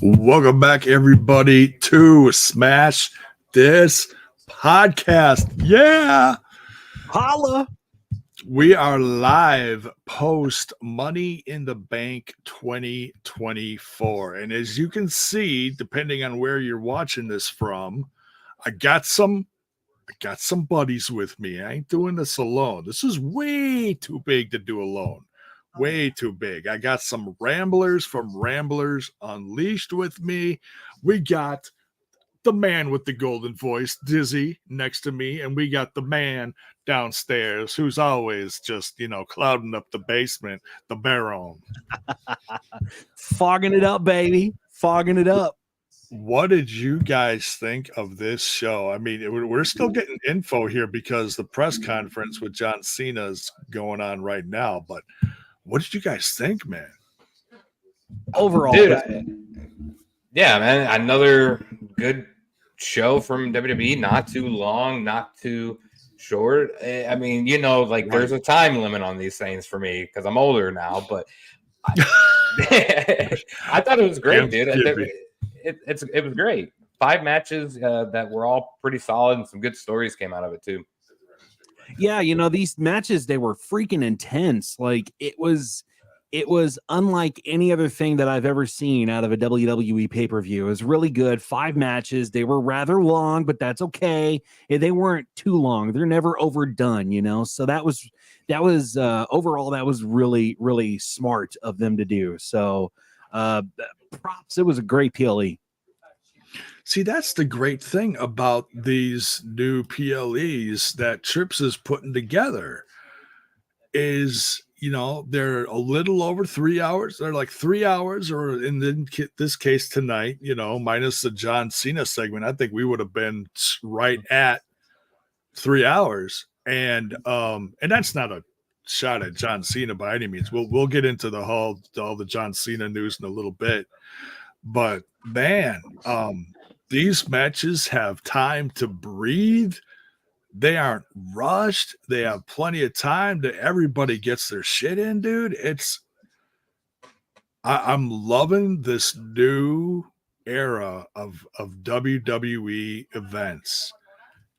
Welcome back, everybody, to Smash This Podcast. Yeah. Holla. We are live post Money in the Bank 2024. And as you can see, depending on where you're watching this from, I got some buddies with me. I ain't doing this alone. This is way too big to do alone. Way too big. I got some ramblers from Ramblers Unleashed with me. We got the man with the golden voice, Dizzy, next to me, and we got the man downstairs who's always just, clouding up the basement, the Baron. Fogging it up, baby. Fogging it up. What did you guys think of this show? I mean, we're still getting info here because the press conference with John Cena is going on right now, but what did you guys think, man? Overall, dude, yeah, man, another good show from WWE. Not too long, not too short. I mean, there's a time limit on these things for me because I'm older now. But I thought it was great, dude. It was great. 5 matches that were all pretty solid, and some good stories came out of it too. Yeah, these matches, they were freaking intense. Like it was unlike any other thing that I've ever seen out of a WWE pay-per-view. It was really good. 5 matches. They were rather long, but that's okay. They weren't too long. They're never overdone, So that was overall, that was really, really smart of them to do. So props. It was a great PLE. See, that's the great thing about these new PLEs that Trips is putting together is, they're a little over 3 hours. They're like 3 hours, or in this case tonight, minus the John Cena segment, I think we would have been right at 3 hours. And that's not a shot at John Cena by any means. We'll get into all the John Cena news in a little bit. But man, these matches have time to breathe. They aren't rushed. They have plenty of time to everybody gets their shit in, dude. I'm loving this new era of WWE events.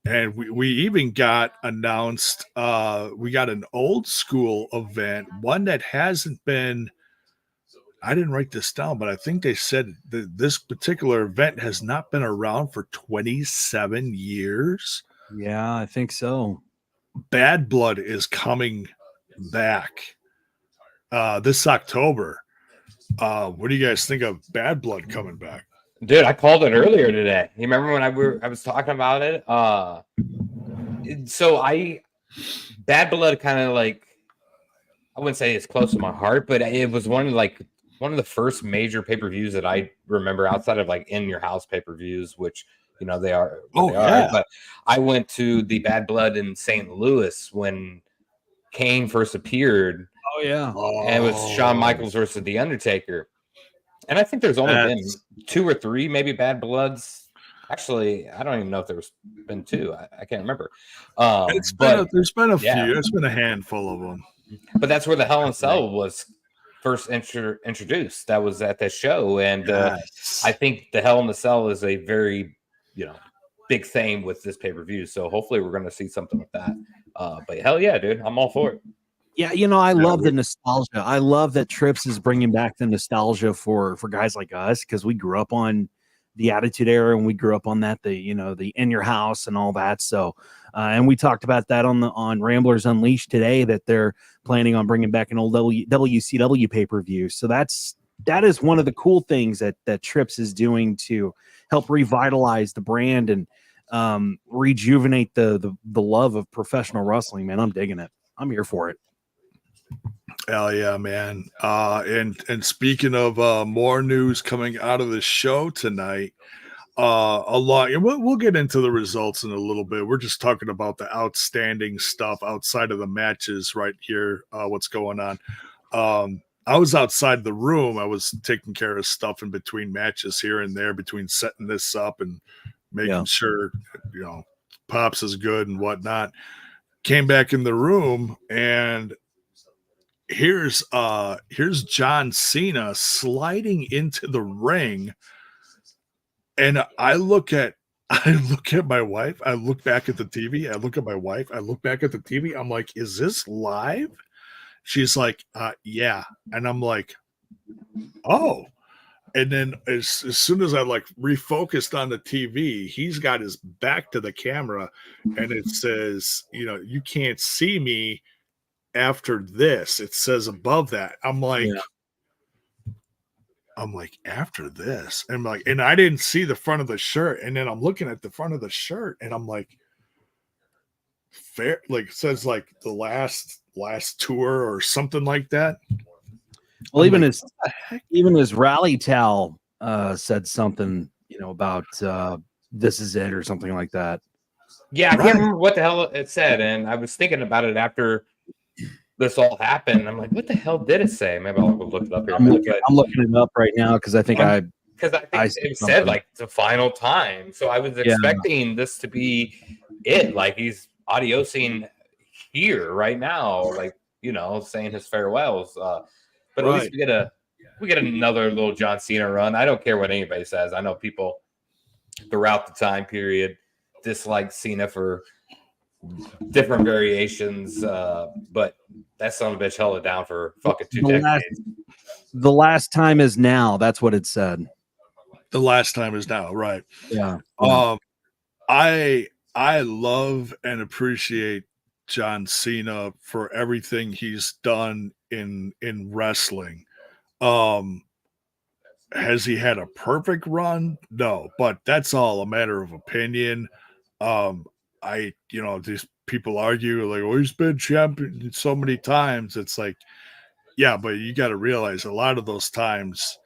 And we even got announced, we got an old school event, one that hasn't been, I didn't write this down, but I think they said that this particular event has not been around for 27 years. Yeah, I think so. Bad Blood is coming back this October. What do you guys think of Bad Blood coming back? Dude, I called it earlier today. You remember when I was talking about it? Bad Blood kind of like, I wouldn't say it's close to my heart, but it was one of the first major pay-per-views that I remember outside of like In Your House pay-per-views, which they are. Yeah. But I went to the Bad Blood in St. Louis when Kane first appeared. Oh yeah. And it was Shawn Michaels versus The Undertaker. And I think there's only been 2 or 3 maybe Bad Bloods. Actually, I don't even know if there's been 2. I can't remember. There's been a few. There's been a handful of them. But that's where the Hell in a Cell was first introduced. That was at this show. And I think the Hell in a Cell is a very, big thing with this pay-per-view. So hopefully we're going to see something with that. But hell yeah, dude. I'm all for it. Yeah, I love the nostalgia. I love that Trips is bringing back the nostalgia for guys like us, because we grew up on the Attitude Era and we grew up on that, the In Your House and all that. So, and we talked about that on Ramblers Unleashed today, that they're planning on bringing back an old WCW pay-per-view. So that is one of the cool things that Trips is doing to help revitalize the brand and rejuvenate the love of professional wrestling. Man, I'm digging it. I'm here for it. Hell yeah, man. And speaking of more news coming out of the show tonight, a lot, and we'll get into the results in a little bit. We're just talking about the outstanding stuff outside of the matches right here. What's going on? I was outside the room. I was taking care of stuff in between matches here and there, between setting this up and making sure, Pops is good and whatnot. Came back in the room, and here's John Cena sliding into the ring And I look at my wife, I look back at the TV, I look at my wife, I look back at the TV, I'm like, is this live? She's like, yeah. And I'm like, oh. And then as soon as I like refocused on the TV, he's got his back to the camera and it says, you know, you can't see me after this. It says above that. I'm like, after this. And I'm like, and I didn't see the front of the shirt. And then I'm looking at the front of the shirt and I'm like, fair, like it says like the last tour or something like that. Well, I'm even like, his rally towel said something, you know, about this is it or something like that. Yeah, I can't remember what the hell it said, and I was thinking about it after this all happened. I'm like, what the hell did it say? Maybe I'll look it up here. I'm looking it up right now because I think it said like the final time. So I was expecting this to be it, like he's audiosing here right now, like, you know, saying his farewells. But at least we get another little John Cena run. I don't care what anybody says. I know people throughout the time period dislike Cena for different variations, but that son of a bitch held it down for fucking 2 decades. The last time is now. That's what it said. The last time is now, right? Yeah. I love and appreciate John Cena for everything he's done in wrestling. Has he had a perfect run? No, but that's all a matter of opinion. These people argue like, oh, he's been champion so many times. It's like, yeah, but you got to realize a lot of those times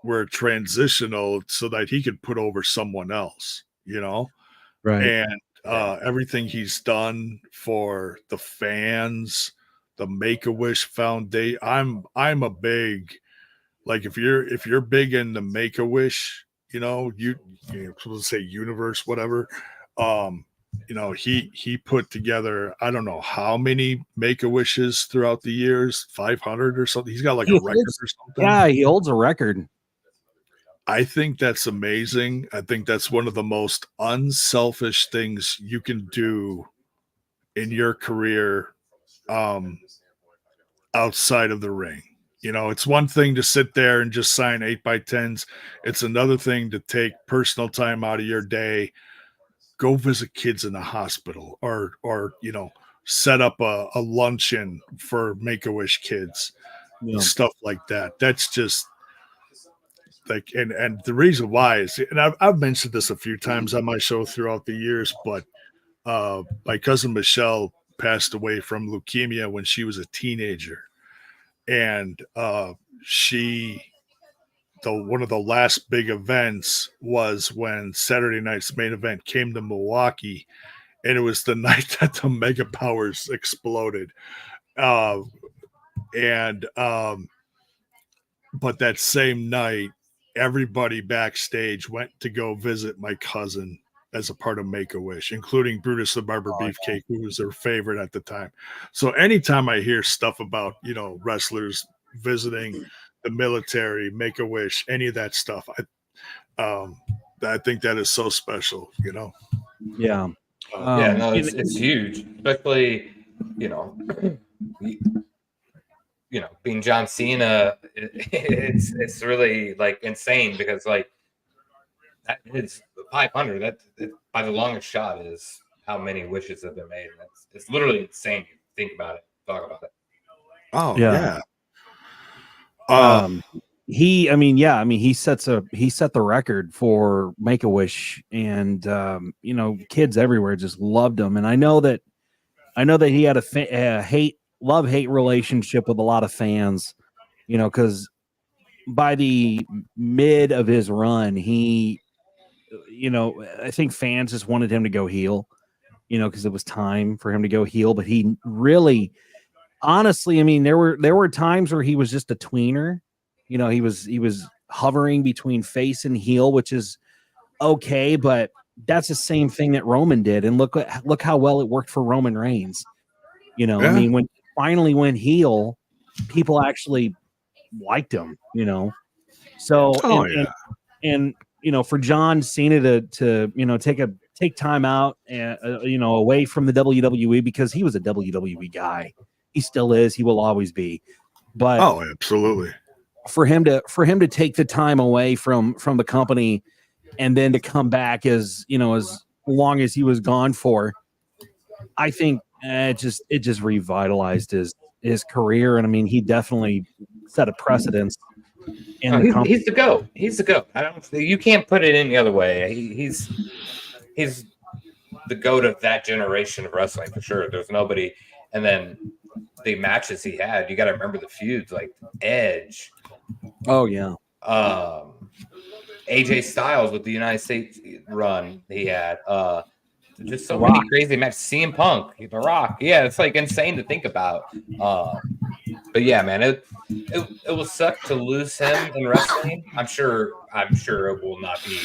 were transitional so that he could put over someone else, you know? Right. And everything he's done for the fans, the Make-A-Wish Foundation. I'm a big, like, if you're big in the Make-A-Wish, you know, let's say universe, whatever. You know, he put together, I don't know how many Make-A-Wishes throughout the years, 500 or something. He's got like a record or something. Yeah, he holds a record. I think that's amazing. I think that's one of the most unselfish things you can do in your career, outside of the ring. You know, it's one thing to sit there and just sign 8x10s. It's another thing to take personal time out of your day, go visit kids in the hospital, or you know, set up a luncheon for Make-A-Wish kids, stuff like that. That's just like, and the reason why is, and I've mentioned this a few times on my show throughout the years, but my cousin Michelle passed away from leukemia when she was a teenager, and one of the last big events was when Saturday Night's Main Event came to Milwaukee, and it was the night that the Mega Powers exploded. But that same night, everybody backstage went to go visit my cousin as a part of Make-A-Wish, including Brutus the Barber Beefcake, who was their favorite at the time. So anytime I hear stuff about, you know, wrestlers visiting the military, Make-A-Wish, any of that stuff, I think that is so special, you know? Yeah. It's huge, especially, you know, being John Cena, it's really like insane because like it's 500. That by the longest shot is how many wishes have been made. It's literally insane. You think about it, talk about it. Oh yeah. He set the record for Make-A-Wish, and you know, kids everywhere just loved him. And I know that he had a love-hate relationship with a lot of fans, you know, because by the mid of his run, he, you know, I think fans just wanted him to go heel, you know, because it was time for him to go heel. But he really, honestly, I mean, there were times where he was just a tweener. You know, he was hovering between face and heel, which is okay, but that's the same thing that Roman did. And look how well it worked for Roman Reigns. You know, I mean, when he finally went heel, people actually liked him, you know. So and for John Cena to take time out and away from the WWE, because he was a WWE guy. He still is. He will always be. But absolutely. For him to take the time away from the company and then to come back as long as he was gone for, I think it just revitalized his career. And I mean, he definitely set a precedence. He's the GOAT. He's the GOAT. You can't put it any other way. He's the GOAT of that generation of wrestling for sure. There's nobody. And then the matches he had, you got to remember the feuds like Edge. Oh yeah. AJ Styles with the United States run he had. Just so many crazy matches. CM Punk, The Rock. Yeah, it's like insane to think about. But yeah, man, it will suck to lose him in wrestling. I'm sure it will not be,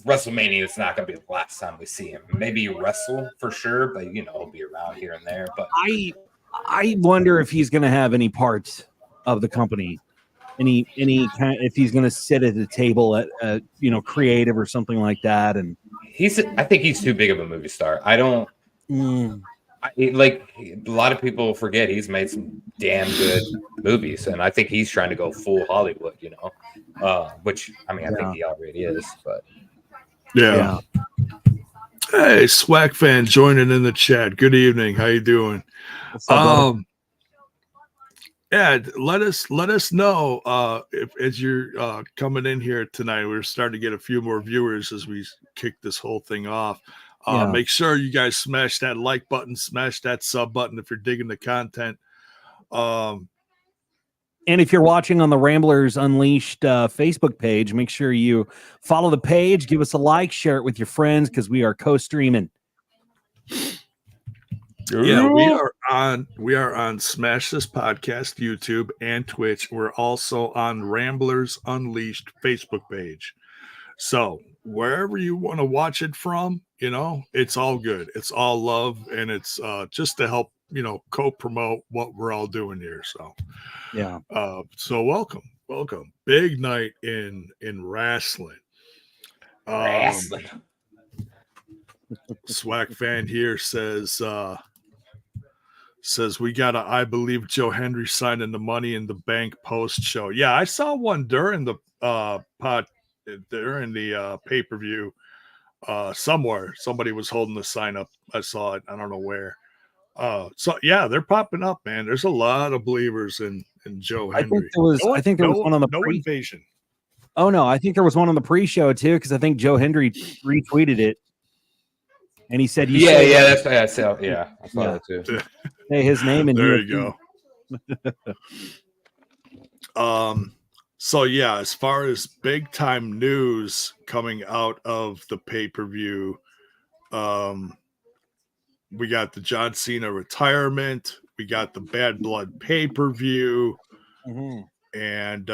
WrestleMania is not going to be the last time we see him. Maybe wrestle for sure, but he'll be around here and there. But I wonder if he's going to have any parts of the company, any kind, if he's going to sit at the table at creative or something like that. And I think he's too big of a movie star. I don't. Like a lot of people forget he's made some damn good movies, and I think he's trying to go full Hollywood, which I think he already is, but yeah. Hey, Swag fan joining in the chat. Good evening. How you doing? Yeah, let us know if as you're coming in here tonight. We're starting to get a few more viewers as we kick this whole thing off. Make sure you guys smash that like button, smash that sub button if you're digging the content. And if you're watching on the Ramblers Unleashed Facebook page, make sure you follow the page, give us a like, share it with your friends, because we are co-streaming. Yeah, we are on Smash This Podcast, YouTube, and Twitch. We're also on Ramblers Unleashed Facebook page. So wherever you want to watch it from, it's all good. It's all love, and it's just to help, co-promote what we're all doing here. So yeah. So welcome. Big night in wrestling. Swag fan here says we got a I Believe Joe Hendry signing the Money in the Bank post show. Yeah, I saw one during the pay-per-view somewhere. Somebody was holding the sign up. I saw it. I don't know where. So yeah, they're popping up, man. There's a lot of believers in Joe Hendry. I think there was one on the invasion. Oh no, I think there was one on the pre-show too, because I think Joe Hendry retweeted it, and he said, that's I saw that too. Hey, his name in there here. You go. So yeah, as far as big time news coming out of the pay-per-view, we got the John Cena retirement, we got the Bad Blood pay-per-view, and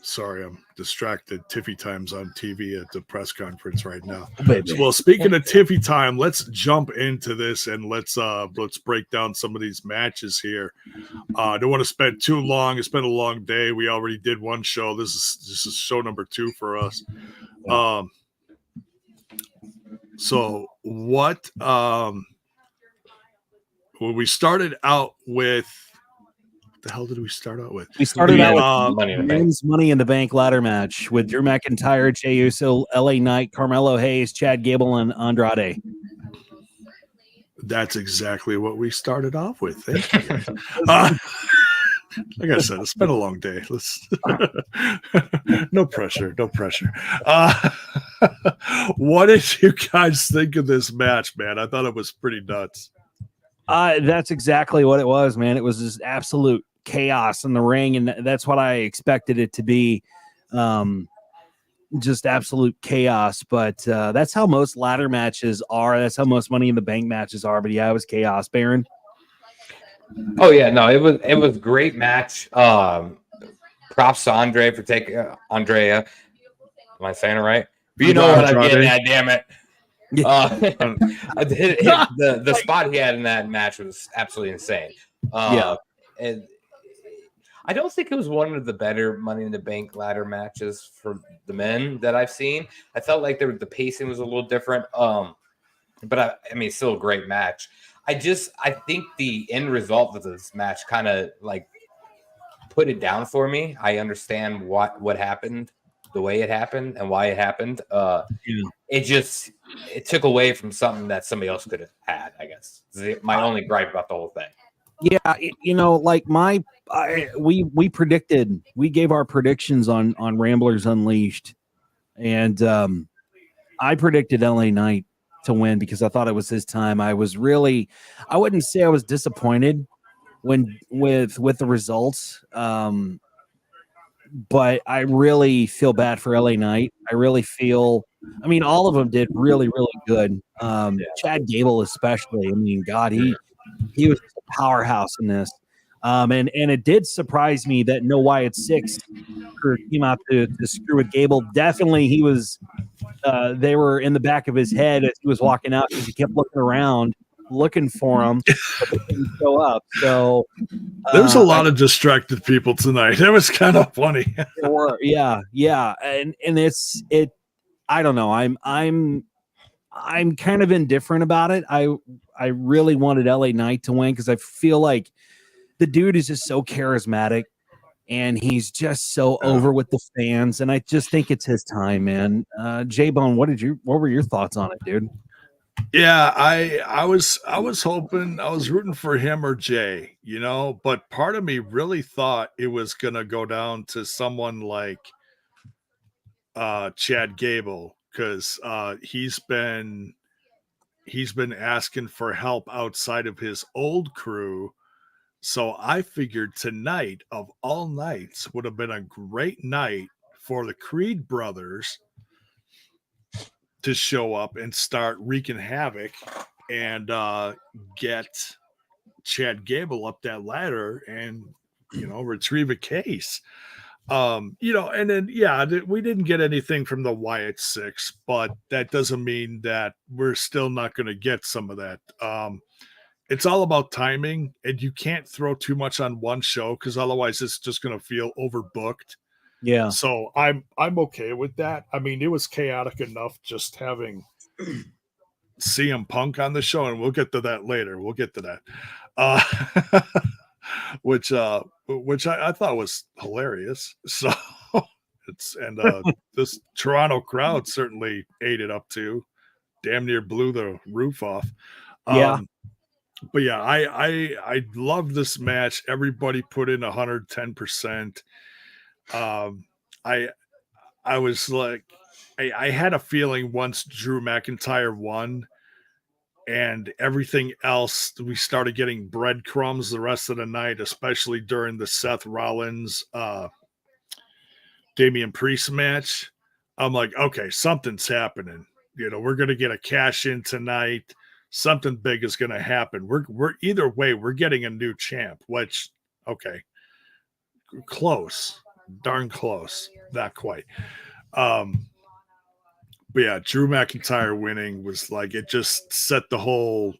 sorry, I'm distracted. Tiffy Time's on TV at the press conference right now. Well, speaking of Tiffy Time, let's jump into this and let's break down some of these matches here. I don't want to spend too long. It's been a long day. We already did one show. This is show number 2 for us. So what when we started out with, what the hell did we start out with? We started out with men's Money in the Bank ladder match with Drew McIntyre, Jey Uso, LA Knight, Carmelo Hayes, Chad Gable, and Andrade. That's exactly what we started off with. Thank you. Like I said, it's been a long day. No pressure. What did you guys think of this match, man? I thought it was pretty nuts. That's exactly what it was, man. It was just absolute chaos in the ring, and that's what I expected it to be. Just absolute chaos. But that's how most ladder matches are. That's how most Money in the Bank matches are. But yeah, it was chaos, Baron. Oh yeah, no, it was a great match. Props to Andre for taking Andrea. Am I saying it right? But you know what I'm getting at, damn it. The spot he had in that match was absolutely insane. And I don't think it was one of the better Money in the Bank ladder matches for the men that I've seen. I felt like the pacing was a little different. But I mean, still a great match. I think the end result of this match kind of like put it down for me. I understand what happened, the way it happened, and why it happened. It took away from something that somebody else could have had, I guess. My only gripe about the whole thing. Yeah, you know, like we gave our predictions on Ramblers Unleashed, and I predicted LA Knight to win because I thought it was his time. I wouldn't say I was disappointed with the results, but I really feel bad for LA Knight. I really feel, I mean, all of them did really, really good. Chad Gable especially. I mean, God, he was just a powerhouse in this. And it did surprise me that No Wyatt 6 came out to screw with Gable. Definitely, he was. They were in the back of his head as he was walking out because he kept looking around, looking for him, but they didn't show up. So there's a lot of distracted people tonight. It was kind of funny. yeah, and it. I don't know. I'm kind of indifferent about it. I really wanted LA Knight to win because I feel like the dude is just so charismatic and he's just so over with the fans. And I just think it's his time, man. J-Bone, what were your thoughts on it, dude? Yeah, I was hoping, I was rooting for him or Jay, you know, but part of me really thought it was gonna go down to someone like Chad Gable, because he's been asking for help outside of his old crew. So I figured tonight of all nights would have been a great night for the Creed brothers to show up and start wreaking havoc and get Chad Gable up that ladder and, you know, retrieve a case. You know, and then, we didn't get anything from the Wyatt 6, but that doesn't mean that we're still not going to get some of that. It's all about timing, and you can't throw too much on one show because otherwise it's just going to feel overbooked. Yeah. So I'm okay with that. I mean, it was chaotic enough just having CM Punk on the show, and we'll get to that later. We'll get to that. Which I thought was hilarious. So this Toronto crowd certainly ate it up too. Damn near blew the roof off. But yeah, I love this match. Everybody put in 110%. I was like, I had a feeling once Drew McIntyre won and everything else, we started getting breadcrumbs the rest of the night, especially during the Seth Rollins Damian Priest match. I'm like, okay, something's happening. You know, we're gonna get a cash in tonight. Something big is gonna happen. We're either way, we're getting a new champ, which okay. Close. Darn close. Not quite. But yeah, Drew McIntyre winning was like, it just set the whole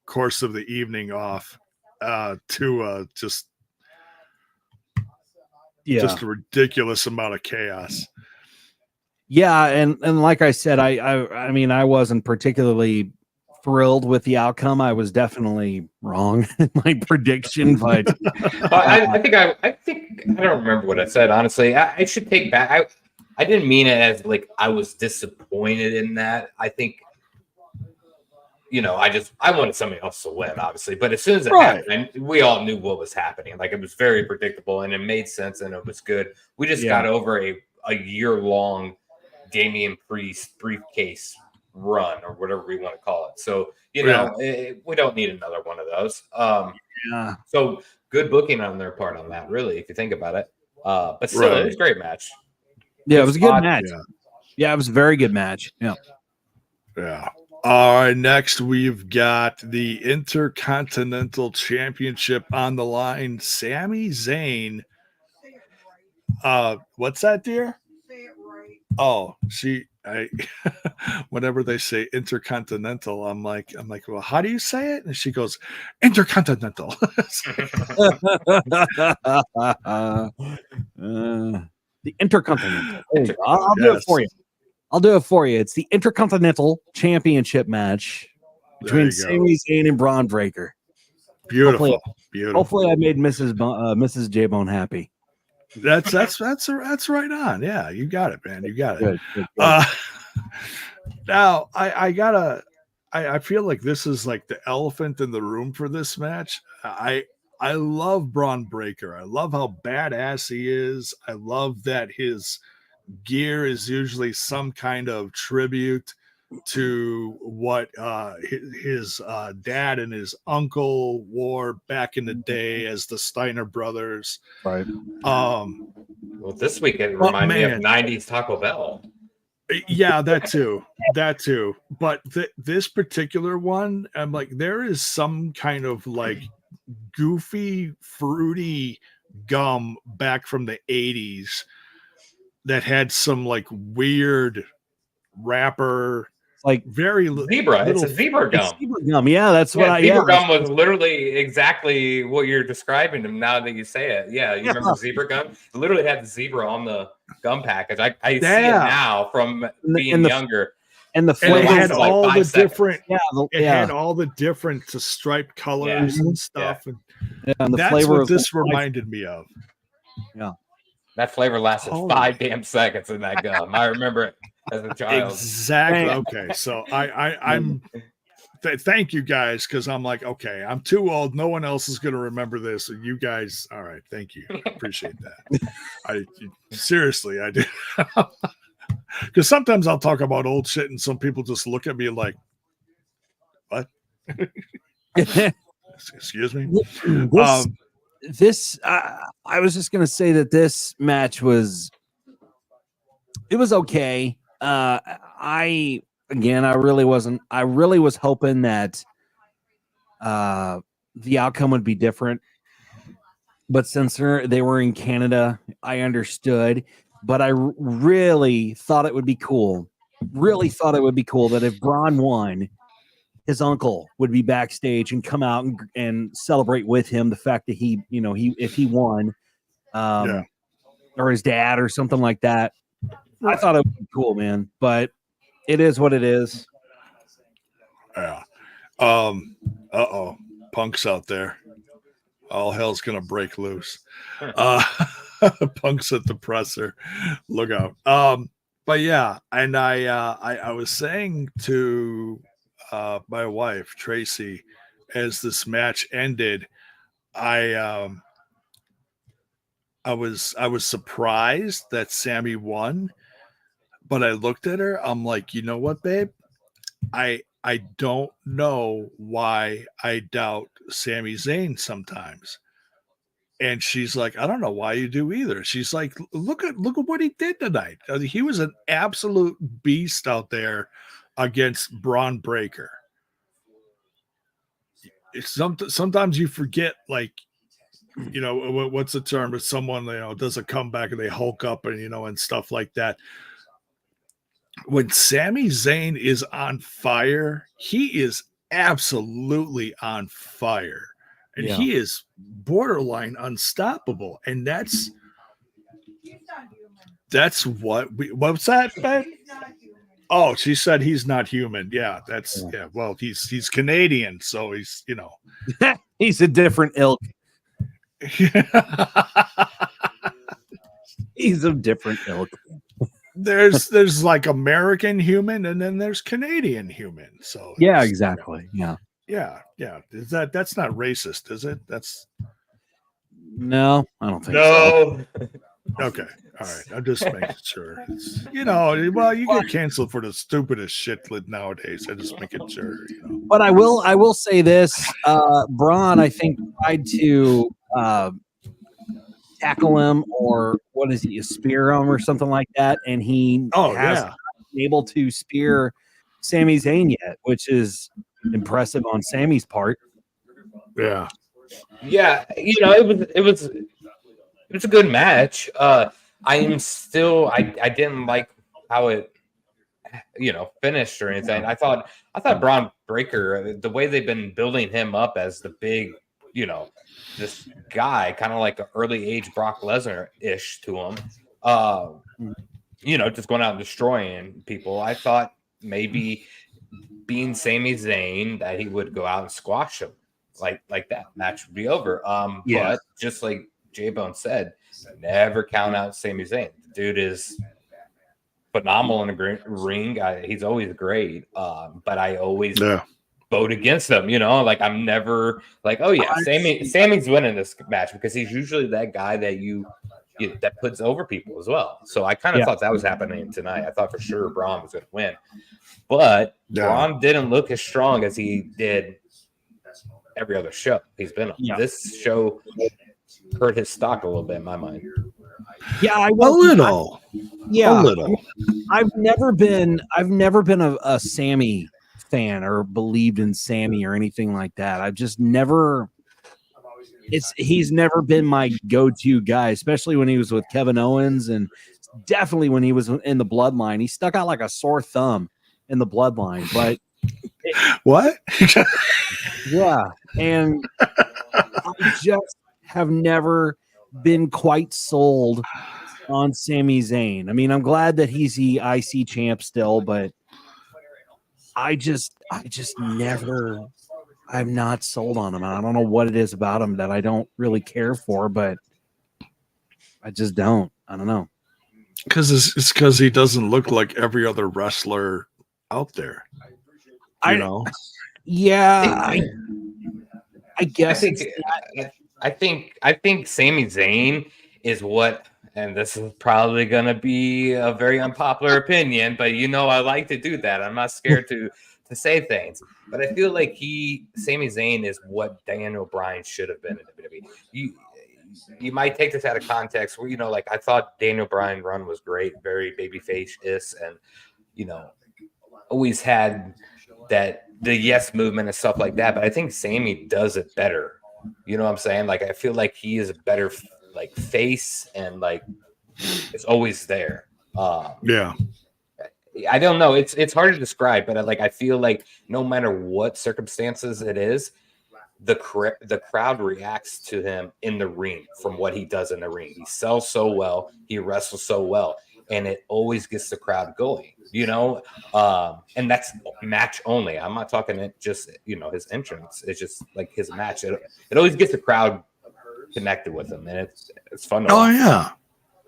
course of the evening off to just a ridiculous amount of chaos. Yeah, and like I said, I mean, I wasn't particularly thrilled with the outcome. I was definitely wrong in my prediction, but I think I don't remember what I said. Honestly, I should take back. I didn't mean it as like I was disappointed in that. I think, you know, I wanted somebody else to win, obviously. But as soon as it happened, we all knew what was happening. Like, it was very predictable and it made sense and it was good. We just got over a year-long Damian Priest briefcase run or whatever we want to call it. So, you know, we don't need another one of those. So good booking on their part on that, really, if you think about it. But still, it was a great match. Yeah, it was a good match. Yeah, it was a very good match. Yeah. Yeah. All right, next we've got the Intercontinental Championship on the line. Sami Zayn. What's that, dear? Say it right. Oh, whenever they say Intercontinental, I'm like, well, how do you say it? And she goes, Intercontinental. The Intercontinental. I'll do it for you. I'll do it for you. It's the Intercontinental Championship match between Sami Zayn and Bron Breakker. Beautiful. Hopefully, I made Mrs. J-Bone happy. That's right on. Yeah, you got it, man. You got it. Good. Now I feel like this is like the elephant in the room for this match. I love Bron Breakker. I love how badass he is. I love that his gear is usually some kind of tribute to what his dad and his uncle wore back in the day as the Steiner brothers. Right. Well, this week it reminded me of 90s Taco Bell. Yeah, that too. But this particular one, I'm like, there is some kind of like goofy, fruity gum back from the 80s that had some like weird wrapper, like very zebra. It's a zebra gum. Zebra gum. Yeah, that's what zebra gum was literally exactly what you're describing them now that you say it. Yeah, you remember zebra gum? It literally had the zebra on the gum package. I see it now from being younger. And the flavor had all the different. It had all the different striped colors and stuff. And the flavor what this reminded me of. Yeah. That flavor lasted 5 damn seconds in that gum. I remember it as a child. Exactly. Okay. So I'm thank you guys, because I'm like, okay, I'm too old. No one else is going to remember this. And you guys, all right. Thank you. Appreciate that. Seriously, I do. Because sometimes I'll talk about old shit and some people just look at me like, what? Excuse me? I was just going to say that this match was okay. I really was hoping that the outcome would be different. But since they were in Canada, I understood. But I really thought it would be cool. That if Bron won, his uncle would be backstage and come out and celebrate with him the fact that if he won, or his dad or something like that. I thought it would be cool, man. But it is what it is. Yeah. Punk's out there. All hell's gonna break loose. Punk's at the presser. Look out. But yeah, and I was saying to my wife Tracy, as this match ended, I was surprised that Sami won, but I looked at her. I'm like, you know what, babe? I don't know why I doubt Sami Zayn sometimes. And she's like, I don't know why you do either. She's like, look at what he did tonight. He was an absolute beast out there against Bron Breakker. Sometimes you forget, like, what's the term? If someone, does a comeback and they hulk up and, and stuff like that. When Sami Zayn is on fire, he is absolutely on fire. And he is borderline unstoppable. And that's what's that, babe? Oh, she said he's not human. Yeah, well, he's Canadian, so he's, he's a different ilk. He's a different ilk. There's like American human, and then there's Canadian human. So yeah, exactly. Yeah. That's not racist, is it? No, I don't think so. Okay, all right. I'm just making sure. Well, you get canceled for the stupidest shit nowadays. I'm just making sure. But I will say this: Bron, I think, tried to tackle him, or what is he, a spear him or something like that, and he hasn't been able to spear Sami Zayn yet, which is impressive on Sami's part. Yeah, it was a good match. I didn't like how it finished or anything. I thought Bron Breakker, the way they've been building him up as the big, this guy, kind of like an early age Brock Lesnar ish to him, just going out and destroying people. I thought maybe being Sami Zayn that he would go out and squash him like that match would be over. But just like J-Bone said, never count out Sami Zayn. The dude is phenomenal in the ring. He's always great. But I always vote against him. I'm never like, oh yeah, Sammy's winning this match, because he's usually that guy that that puts over people as well. So I kind of thought that was happening tonight. I thought for sure Braun was going to win, but Braun didn't look as strong as he did every other show he's been on. This show hurt his stock a little bit in my mind. A little. I've never been a Sammy fan or believed in Sammy or anything like that. I've just never. He's never been my go-to guy, especially when he was with Kevin Owens, and definitely when he was in the Bloodline. He stuck out like a sore thumb in the Bloodline. But what? And I just have never been quite sold on Sami Zayn. I mean, I'm glad that he's the IC champ still, but I'm not sold on him. I don't know what it is about him that I don't really care for, but I just don't. I don't know. It's because he doesn't look like every other wrestler out there. I guess. I think Sami Zayn is what, and this is probably going to be a very unpopular opinion, but I like to do that. I'm not scared to say things, but I feel like Sami Zayn is what Daniel Bryan should have been in WWE. You might take this out of context where, I thought Daniel Bryan run was great, very babyface-ish, and, always had the yes movement and stuff like that. But I think Sami does it better. You know what I'm saying? Like, I feel like he is a better face, and it's always there. I don't know. It's hard to describe, but I feel like no matter what circumstances it is, the crowd reacts to him in the ring from what he does in the ring. He sells so well, he wrestles so well, and it always gets the crowd going. And that's match only. I'm not talking it just his entrance. It's just like his match. It always gets the crowd connected with him, and it's fun to watch.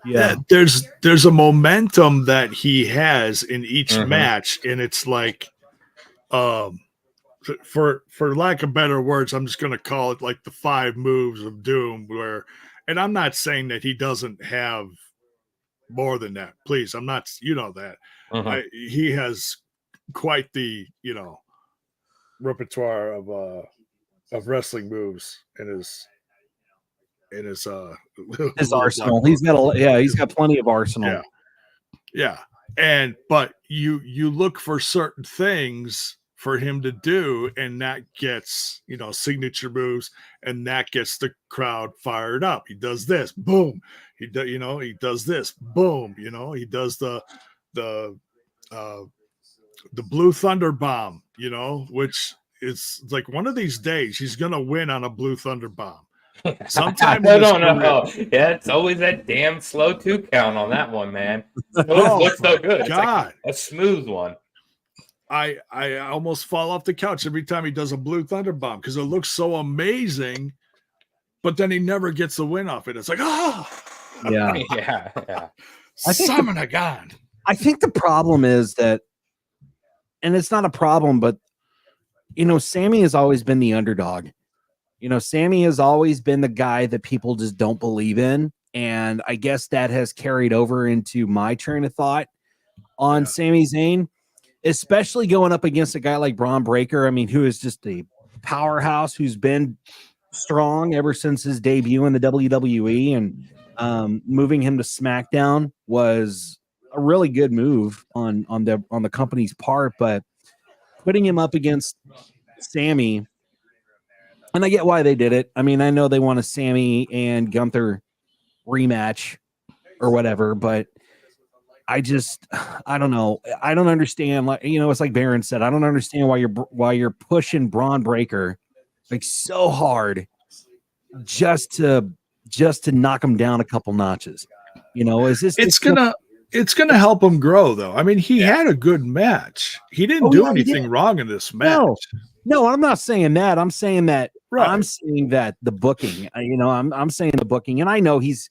Yeah, there's a momentum that he has in each match, and it's like, for lack of better words, I'm just gonna call it like the 5 moves of doom. And I'm not saying that he doesn't have more than that. Please, I'm not. That he has quite the repertoire of wrestling moves in his arsenal. He's got plenty of arsenal. But you look for certain things for him to do, and that gets signature moves, and that gets the crowd fired up. He does this, boom. He does this, boom. He does the Blue Thunder Bomb. Which is like, one of these days he's gonna win on a Blue Thunder Bomb. Sometime I don't know. Yeah, it's always that damn slow 2 count on that one, man. It looks so good. God. It's like a smooth one. I almost fall off the couch every time he does a Blue Thunder Bomb, because it looks so amazing, but then he never gets the win off it. It's like, yeah. Summon a god. I think the problem is that, and it's not a problem, but Sammy has always been the underdog. Sammy has always been the guy that people just don't believe in. And I guess that has carried over into my train of thought on Sami Zayn, especially going up against a guy like Bron Breakker. I mean, who is just a powerhouse, who's been strong ever since his debut in the WWE, and moving him to SmackDown was a really good move on the company's part. But putting him up against Sammy, and I get why they did it. I mean, I know they want a Sammy and Gunther rematch or whatever, but I don't know. I don't understand. Like, it's like Baron said, I don't understand why you're pushing Bron Breakker like so hard just to knock him down a couple notches. Is this? It's gonna help him grow, though. I mean, he had a good match. He didn't do anything wrong in this match. No, I'm not saying that. I'm saying that. Right. I'm saying that the booking. I'm saying the booking, and I know it's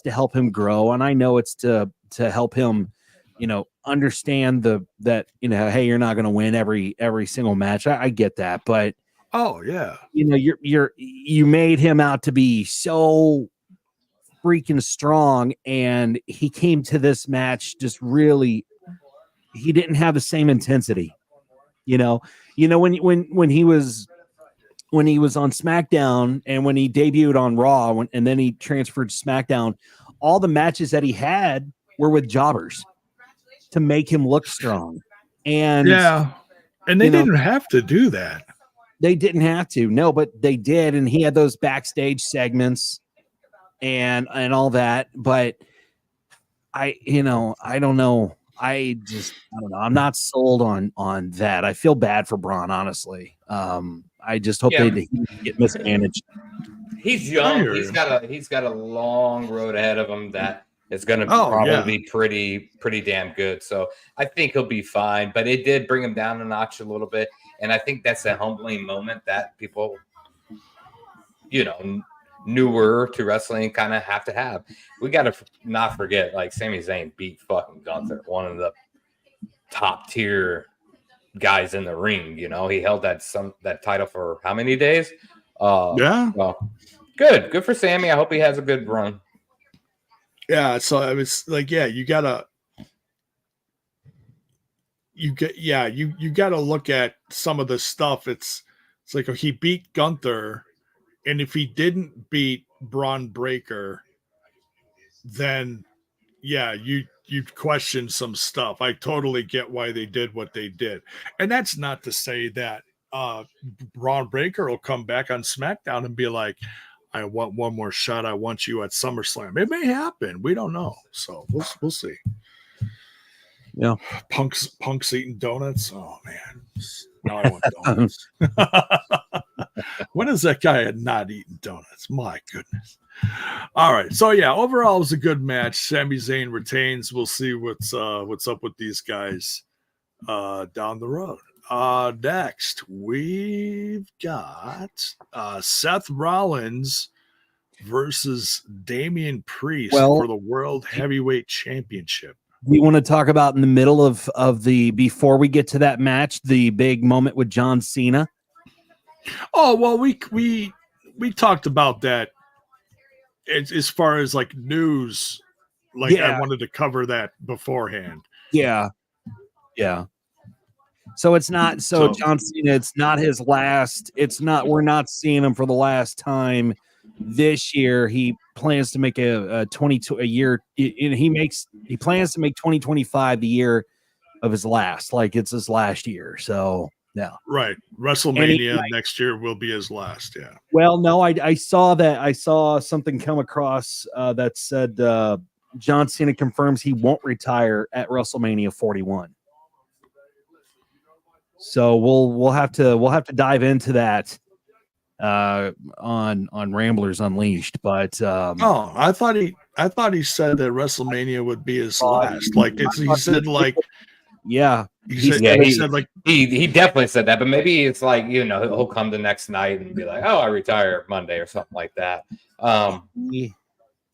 to help him grow, and I know it's to help him, understand that hey, you're not going to win every single match. I get that, but oh yeah, you made him out to be so freaking strong, and he came to this match just really, he didn't have the same intensity. When he was on SmackDown and when he debuted on Raw and then he transferred to SmackDown, all the matches that he had were with jobbers to make him look strong. And and they didn't have to do that. They didn't have to, no, but they did, and he had those backstage segments and all that. But I don't know. I don't know. I'm not sold on that. I feel bad for Bron, honestly. I just hope they get mismanaged. He's young. He's got a long road ahead of him that is going to probably be pretty damn good. So I think he'll be fine. But it did bring him down a notch a little bit, and I think that's a humbling moment that people, newer to wrestling kind of have to have. We got to not forget, like, Sami Zayn beat fucking Gunther, one of the top tier guys in the ring. He held that title for how many days? Well, good for Sami. I hope he has a good run. Yeah, so I was like, you gotta look at some of the stuff. It's like he beat Gunther. And if he didn't beat Bron Breakker, then you'd question some stuff. I totally get why they did what they did. And that's not to say that Bron Breakker will come back on SmackDown and be like, I want one more shot. I want you at SummerSlam. It may happen. We don't know. So we'll see. Yeah. Punk's eating donuts. Oh man. Now I want donuts. When is that guy not eating donuts? My goodness. All right. So overall it was a good match. Sami Zayn retains. We'll see what's up with these guys down the road. Next we've got Seth Rollins versus Damian Priest for the World Heavyweight Championship. We want to talk about in the middle of the, before we get to that match, the big moment with John Cena. Oh, well, we talked about that as far as like news. Like I wanted to cover that beforehand. Yeah. So it's not John Cena, it's not his last, we're not seeing him for the last time this year. He plans to make a year. He plans to make 2025 the year of his last, like it's his last year. So yeah, right. WrestleMania next year will be his last. Yeah. Well, no, I saw something come across that said John Cena confirms he won't retire at WrestleMania 41. So we'll have to dive into that on Ramblers Unleashed. But I thought he said that WrestleMania would be his last. Like he said like he definitely said that, but maybe it's like he'll come the next night and be like, oh, I retire Monday or something like that.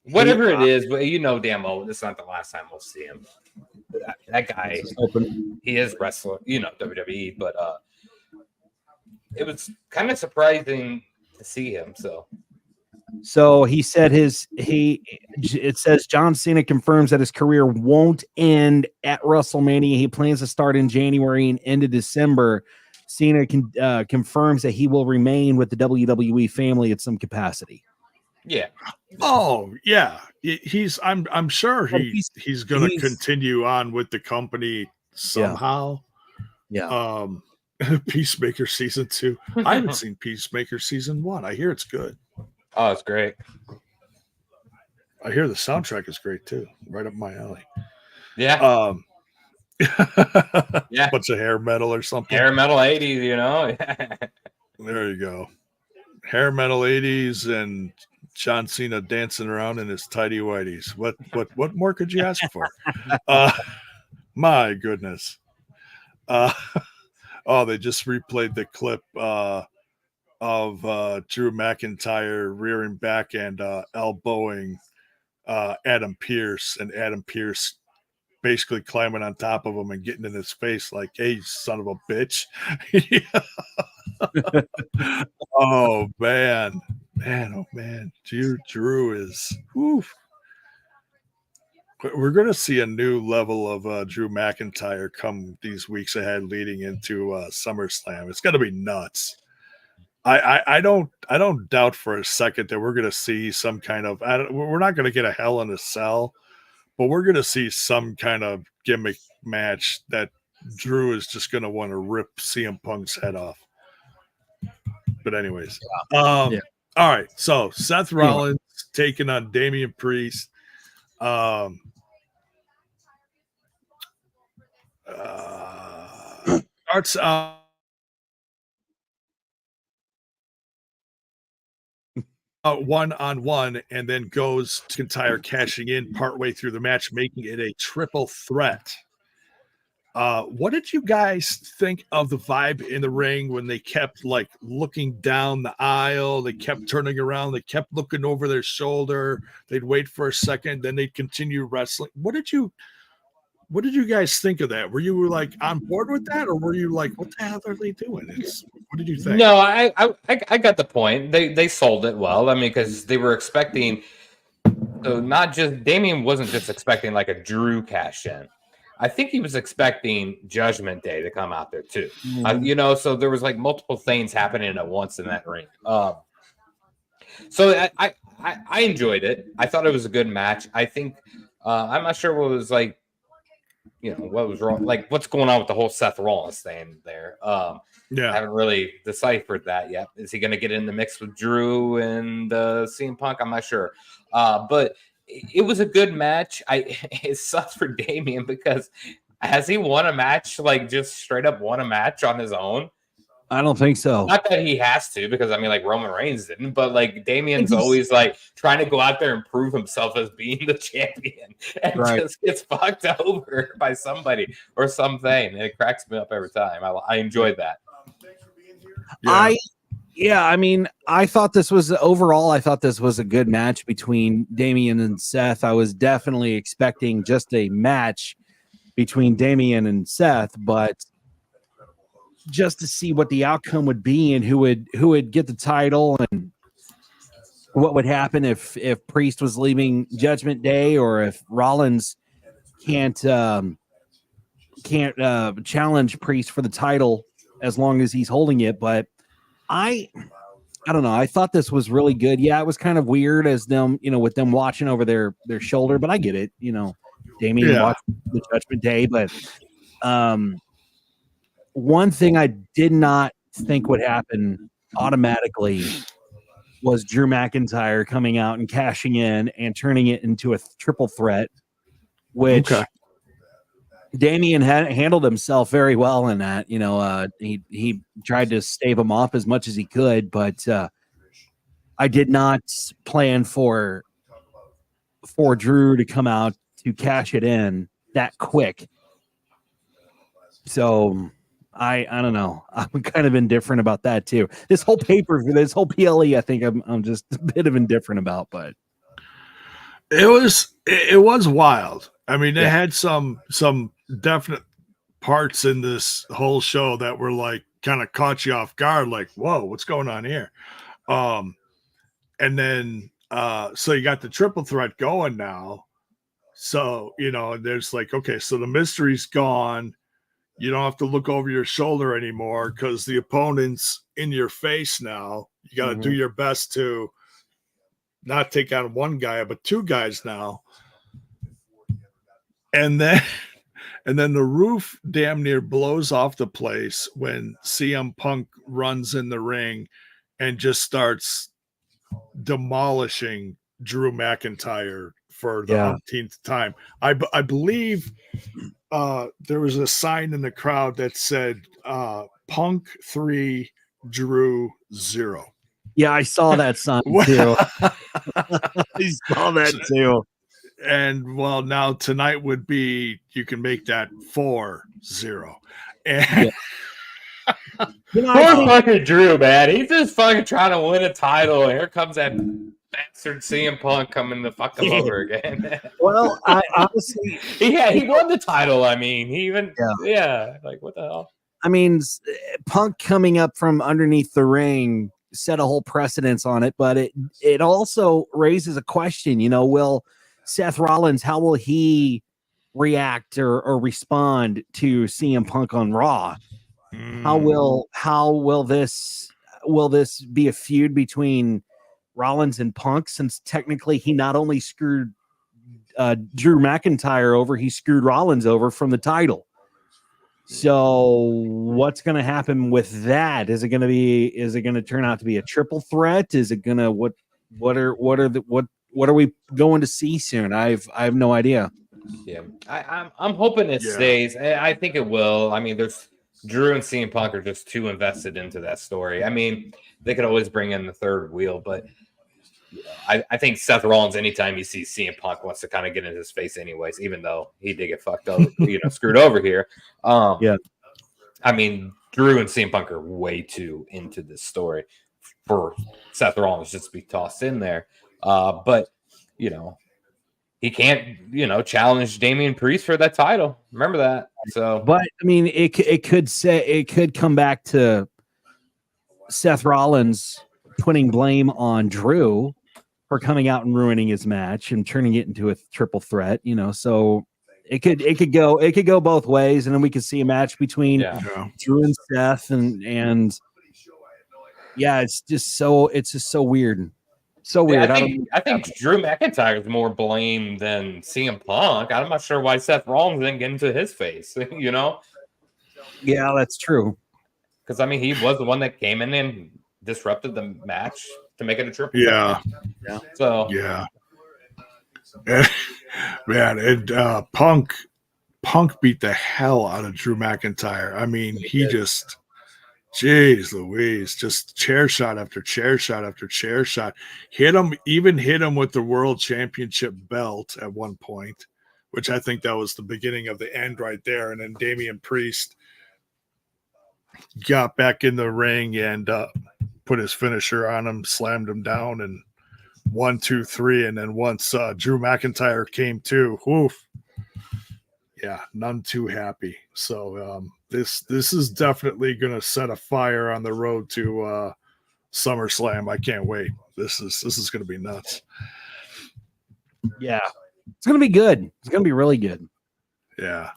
Whatever it is, but damn well this is not the last time we'll see him. That guy, he is wrestler, WWE, but it was kind of surprising to see him. So he said it says John Cena confirms that his career won't end at WrestleMania. He plans to start in January and end in December. Cena confirms that he will remain with the WWE family at some capacity. Yeah. Oh yeah. I'm sure he's going to continue on with the company somehow. Yeah. Peacemaker season 2. I haven't seen Peacemaker season 1. I hear it's good. Oh, it's great. I hear the soundtrack is great too. Right up my alley. Yeah. Yeah. Bunch of hair metal or something. Hair metal 80s, you know? There you go. Hair metal 80s and John Cena dancing around in his tidy whities. What more could you ask for? My goodness. They just replayed the clip of Drew McIntyre rearing back and elbowing Adam Pearce, and Adam Pearce basically climbing on top of him and getting in his face like, hey, son of a bitch. Oh, man. Oh, man. Drew is, whew. We're going to see a new level of Drew McIntyre come these weeks ahead leading into SummerSlam. It's going to be nuts. I don't doubt for a second that we're going to see some kind of, we're not going to get a Hell in a Cell, but we're going to see some kind of gimmick match that Drew is just going to want to rip CM Punk's head off. But anyways, All right. So Seth Rollins taking on Damian Priest. Starts out one-on-one and then goes to McIntyre cashing in partway through the match, making it a triple threat. What did you guys think of the vibe in the ring when they kept like looking down the aisle? They kept turning around. They kept looking over their shoulder. They'd wait for a second, then they'd continue wrestling. What did you guys think of that? Were you like on board with that, or were you like, what the hell are they doing? What did you think? No, I got the point. They sold it well. I mean, because they were expecting, so not just Damian wasn't just expecting like a Drew cash in. I think he was expecting Judgment Day to come out there too. So there was like multiple things happening at once in that ring. So I enjoyed it. I thought it was a good match. I think I'm not sure what was like, what was wrong, like what's going on with the whole Seth Rollins thing there. I haven't really deciphered that yet. Is he going to get in the mix with Drew and CM Punk? I'm not sure. But it was a good match. It sucks for Damian because has he won a match, like just straight up won a match on his own? I don't think so. Not that he has to, because I mean, like Roman Reigns didn't, but like Damian's always like trying to go out there and prove himself as being the champion, and just gets fucked over by somebody or something, and it cracks me up every time. I enjoyed that. I mean, I thought this was a good match between Damian and Seth. I was definitely expecting just a match between Damian and Seth, but just to see what the outcome would be and who would get the title and what would happen if Priest was leaving Judgment Day, or if Rollins can't challenge Priest for the title as long as he's holding it. But I don't know. I thought this was really good. Yeah, it was kind of weird as them, with them watching over their shoulder, but I get it. Damian watched the Judgment Day, but one thing I did not think would happen automatically was Drew McIntyre coming out and cashing in and turning it into a triple threat, which Damian had handled himself very well in that. He tried to stave him off as much as he could, but I did not plan for Drew to come out to cash it in that quick. So I don't know. I'm kind of indifferent about that too. This whole PLE, I think I'm just a bit of indifferent about, but it was wild. I mean, they had some definite parts in this whole show that were like kind of caught you off guard, like, whoa, what's going on here? And then so you got the triple threat going now. So, there's like, okay, so the mystery's gone. You don't have to look over your shoulder anymore because the opponent's in your face now. You got to do your best to not take on one guy, but two guys now. And then the roof damn near blows off the place when CM Punk runs in the ring and just starts demolishing Drew McIntyre for the umpteenth time. I believe there was a sign in the crowd that said Punk 3, Drew 0. Yeah, I saw that sign too. I saw that too. And well, now tonight would be, you can make that 4-0. And poor fucking Drew, man. He's just fucking trying to win a title, and here comes that bastard CM Punk coming to fuck him over again. Well, I honestly, he won the title. I mean, he even like what the hell? I mean, Punk coming up from underneath the ring set a whole precedence on it, but it also raises a question. You know, will Seth Rollins, how will he react or respond to CM Punk on Raw? How will this be a feud between Rollins and Punk, since technically he not only screwed Drew McIntyre over, he screwed Rollins over from the title. So what's going to happen with that? Is it going to turn out to be a triple threat? Is it going to what are we going to see soon? I have no idea. Yeah, I'm hoping it stays. I think it will. I mean, there's Drew and CM Punk are just too invested into that story. I mean, they could always bring in the third wheel, but I think Seth Rollins, anytime he sees CM Punk, wants to kind of get in his face anyways, even though he did get fucked up, screwed over here. I mean, Drew and CM Punk are way too into this story for Seth Rollins just to be tossed in there. But, he can't, challenge Damian Priest for that title. Remember that. So, but I mean, it could come back to Seth Rollins putting blame on Drew for coming out and ruining his match and turning it into a triple threat. So it could go both ways, and then we could see a match between Drew and Seth, and it's just so weird. So weird. I think Drew McIntyre is more blame than CM Punk. I'm not sure why Seth Rollins didn't get into his face, Yeah, that's true. Because, I mean, he was the one that came in and disrupted the match to make it a triple. Yeah. So. Yeah. Man, and Punk beat the hell out of Drew McIntyre. I mean, he just... Jeez Louise, just chair shot after chair shot after chair shot. Hit him with the world championship belt at one point, which I think that was the beginning of the end right there. And then Damian Priest got back in the ring and put his finisher on him, slammed him down, and 1, 2, 3. And then once Drew McIntyre came to, none too happy. So this is definitely going to set a fire on the road to SummerSlam. I can't wait. This is going to be nuts. Yeah, it's going to be good. It's going to be really good. Yeah.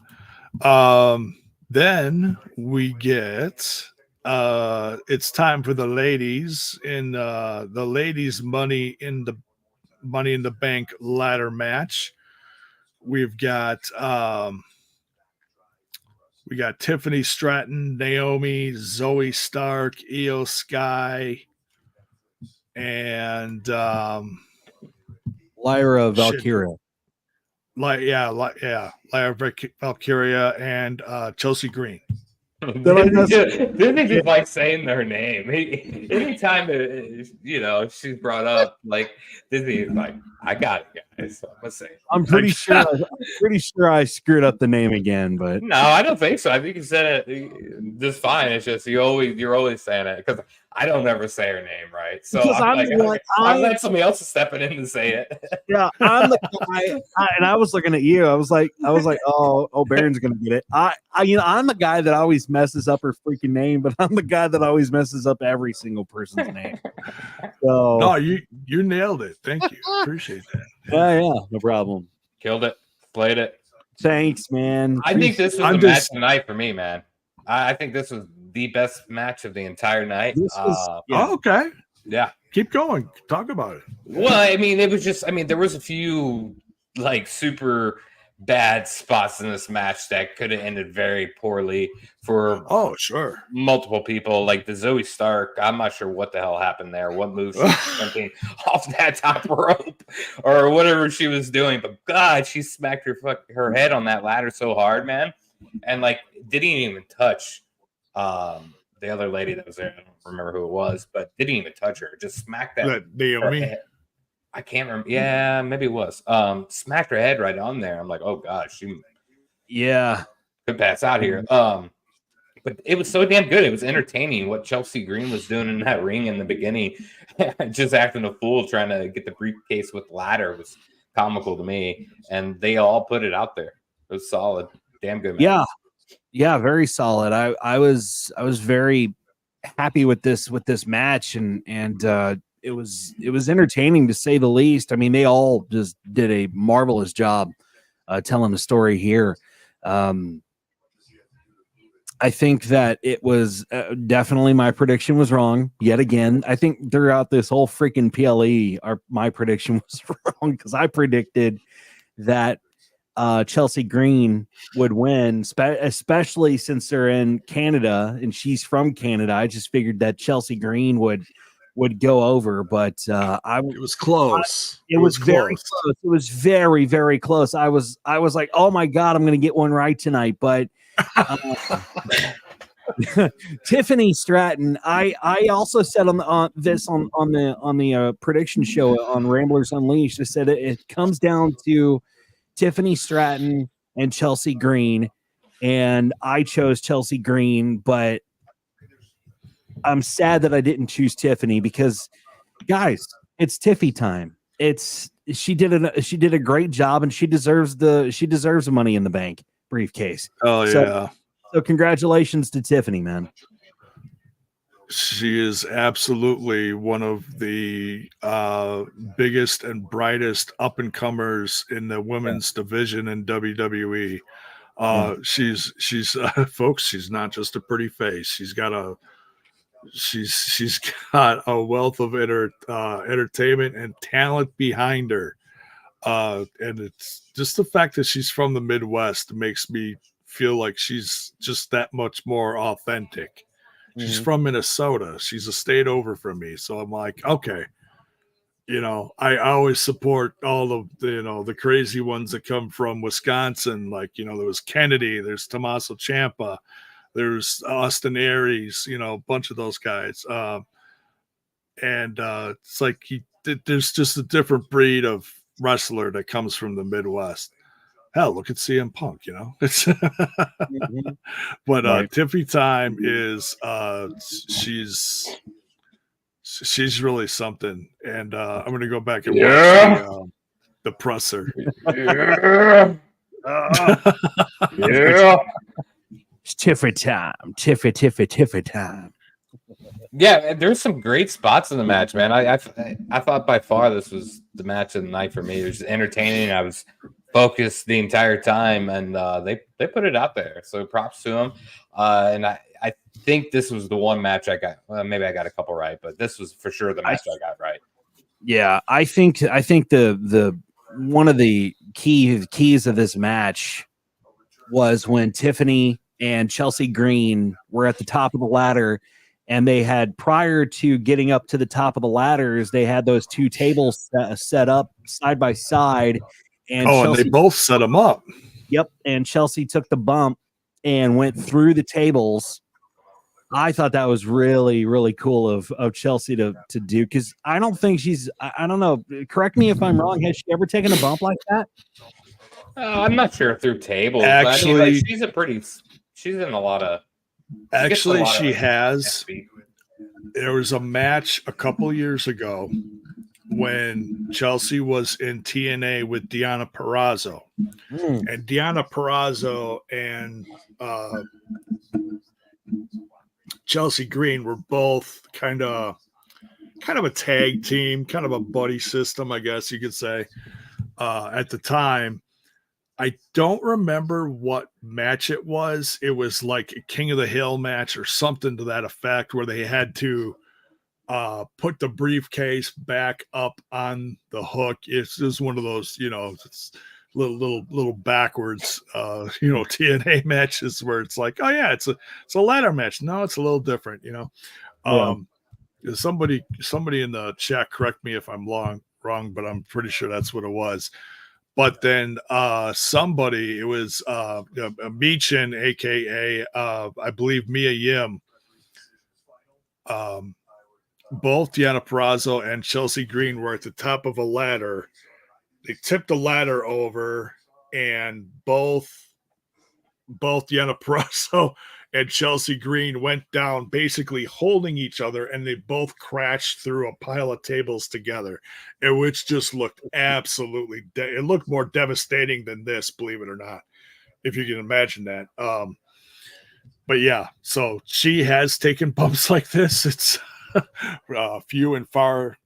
Then we get it's time for the ladies in the ladies Money in the Bank ladder match. We've got Tiffany, Stratton, Naomi, Zoey Stark, Io Sky, and Lyra Valkyria. Lyra Valkyria and Chelsea Green. Disney just like saying their name. Anytime she's brought up, like Disney is like, I got it, guys. So let's say. I'm pretty sure I screwed up the name again, but no, I don't think so. I think you said it just fine. It's just you're always saying it because I don't ever say her name right. So I'm glad somebody else is stepping in to say it. Yeah, I'm the guy, and I was looking at you. I was like, oh, Baron's gonna get it. I'm the guy that always messes up her freaking name, but I'm the guy that always messes up every single person's name. So no, you nailed it. Thank you. Appreciate that. Yeah, no problem. Killed it. Played it. Thanks, man. I think this was the match tonight for me, man. I think this was the best match of the entire night. Okay. Yeah. Keep going. Talk about it. Well, I mean, it was just, there was a few like super bad spots in this match that could have ended very poorly for sure, multiple people. Like the Zoey Stark, I'm not sure what the hell happened there, what move she was jumping off that top rope or whatever she was doing, but God, she smacked her head on that ladder so hard, man, and like didn't even touch the other lady that was there. I don't remember who it was, but didn't even touch her. Just smacked that Naomi. I can't remember. Yeah, maybe it was. Smacked her head right on there. I'm like, oh God, she could pass out here. But it was so damn good. It was entertaining what Chelsea Green was doing in that ring in the beginning. Just acting a fool trying to get the briefcase with the ladder was comical to me. And they all put it out there. It was solid. Damn good match. Yeah, very solid. I was very happy with this match, and it was entertaining to say the least. I mean, they all just did a marvelous job telling the story here. I think that it was definitely my prediction was wrong yet again. I think throughout this whole freaking PLE, my prediction was wrong because I predicted that Chelsea Green would win, especially since they're in Canada and she's from Canada. I just figured that Chelsea Green would go over, but it was close. It was very close. It was very, very close. I was like, oh my God, I'm going to get one right tonight. But Tiffany Stratton, I also said on the prediction show on Ramblers Unleashed, I said it comes down to Tiffany Stratton and Chelsea Green, and I chose Chelsea Green, but I'm sad that I didn't choose Tiffany because, guys, it's Tiffy time. She did a great job, and she deserves a Money in the Bank briefcase. Oh yeah. So congratulations to Tiffany, man. She is absolutely one of the biggest and brightest up and comers in the women's division in WWE. She's folks, she's not just a pretty face. She's got a wealth of entertainment and talent behind her. And it's just the fact that she's from the Midwest makes me feel like she's just that much more authentic. She's from Minnesota. She's a state over from me. So I'm like, okay, I always support all of the crazy ones that come from Wisconsin. Like, there was Kennedy, there's Tommaso Ciampa, there's Austin Aries, a bunch of those guys. It's like there's just a different breed of wrestler that comes from the Midwest. Hell, look at CM Punk, It's but Right. Tiffy time is she's really something. And I'm gonna go back and watch the presser. It's Tiffy time. Tiffy time. Yeah, there's some great spots in the match, man. I thought by far this was the match of the night for me. It was entertaining. I was focused the entire time, and they put it out there. So props to them. And I think this was the one match I got. Well, maybe I got a couple right, but this was for sure the match I got right. Yeah, I think the one of the keys of this match was when Tiffany and Chelsea Green were at the top of the ladder. And they had, prior to getting up to the top of the ladders, they had those two tables set up side by side. And Chelsea, and they both set them up. Yep. And Chelsea took the bump and went through the tables. I thought that was really, really cool of Chelsea to do, because I don't think I don't know. Correct me if I'm wrong. Has she ever taken a bump like that? I'm not sure through tables. Actually, she's in a lot of. Actually, she has. There was a match a couple years ago when Chelsea was in TNA with Deonna Purrazzo. And Deonna Purrazzo and Chelsea Green were both kind of a tag team, kind of a buddy system, I guess you could say, at the time. I don't remember what match it was. It was like a King of the Hill match or something to that effect, where they had to put the briefcase back up on the hook. It's just one of those, it's little backwards, TNA matches where it's like, oh yeah, it's a ladder match. No, it's a little different, Somebody in the chat, correct me if I'm wrong, but I'm pretty sure that's what it was. But then somebody, it was Meechin, aka I believe Mia Yim, both Deonna Purrazzo and Chelsea Green were at the top of a ladder. They tipped the ladder over, and both Deonna Purrazzo and Chelsea Green went down, basically holding each other, and they both crashed through a pile of tables together, and which just looked absolutely. It looked more devastating than this, believe it or not, if you can imagine that. But yeah, so she has taken bumps like this. It's few and far,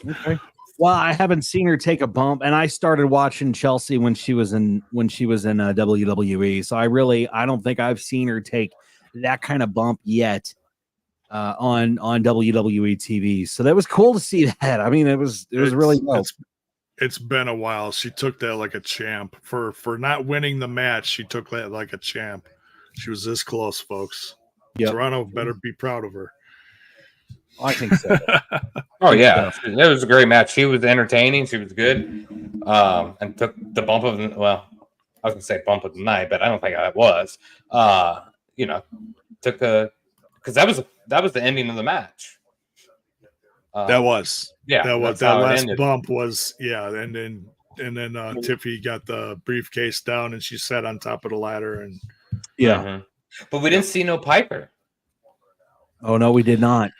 Okay. Well, I haven't seen her take a bump, and I started watching Chelsea when she was in WWE. So I don't think I've seen her take that kind of bump yet on WWE TV. So that was cool to see that. I mean, it was really cool. It's been a while. She took that like a champ for not winning the match. She took that like a champ. She was this close, folks. Yep. Toronto better be proud of her. I think so. Oh yeah, it was a great match. She was entertaining. She was good, and took the bump of I was gonna say bump of the night, but I don't think that was. Took because that was the ending of the match. That last bump was and then Tiffany got the briefcase down and she sat on top of the ladder and but we didn't see no Piper. Oh no, we did not.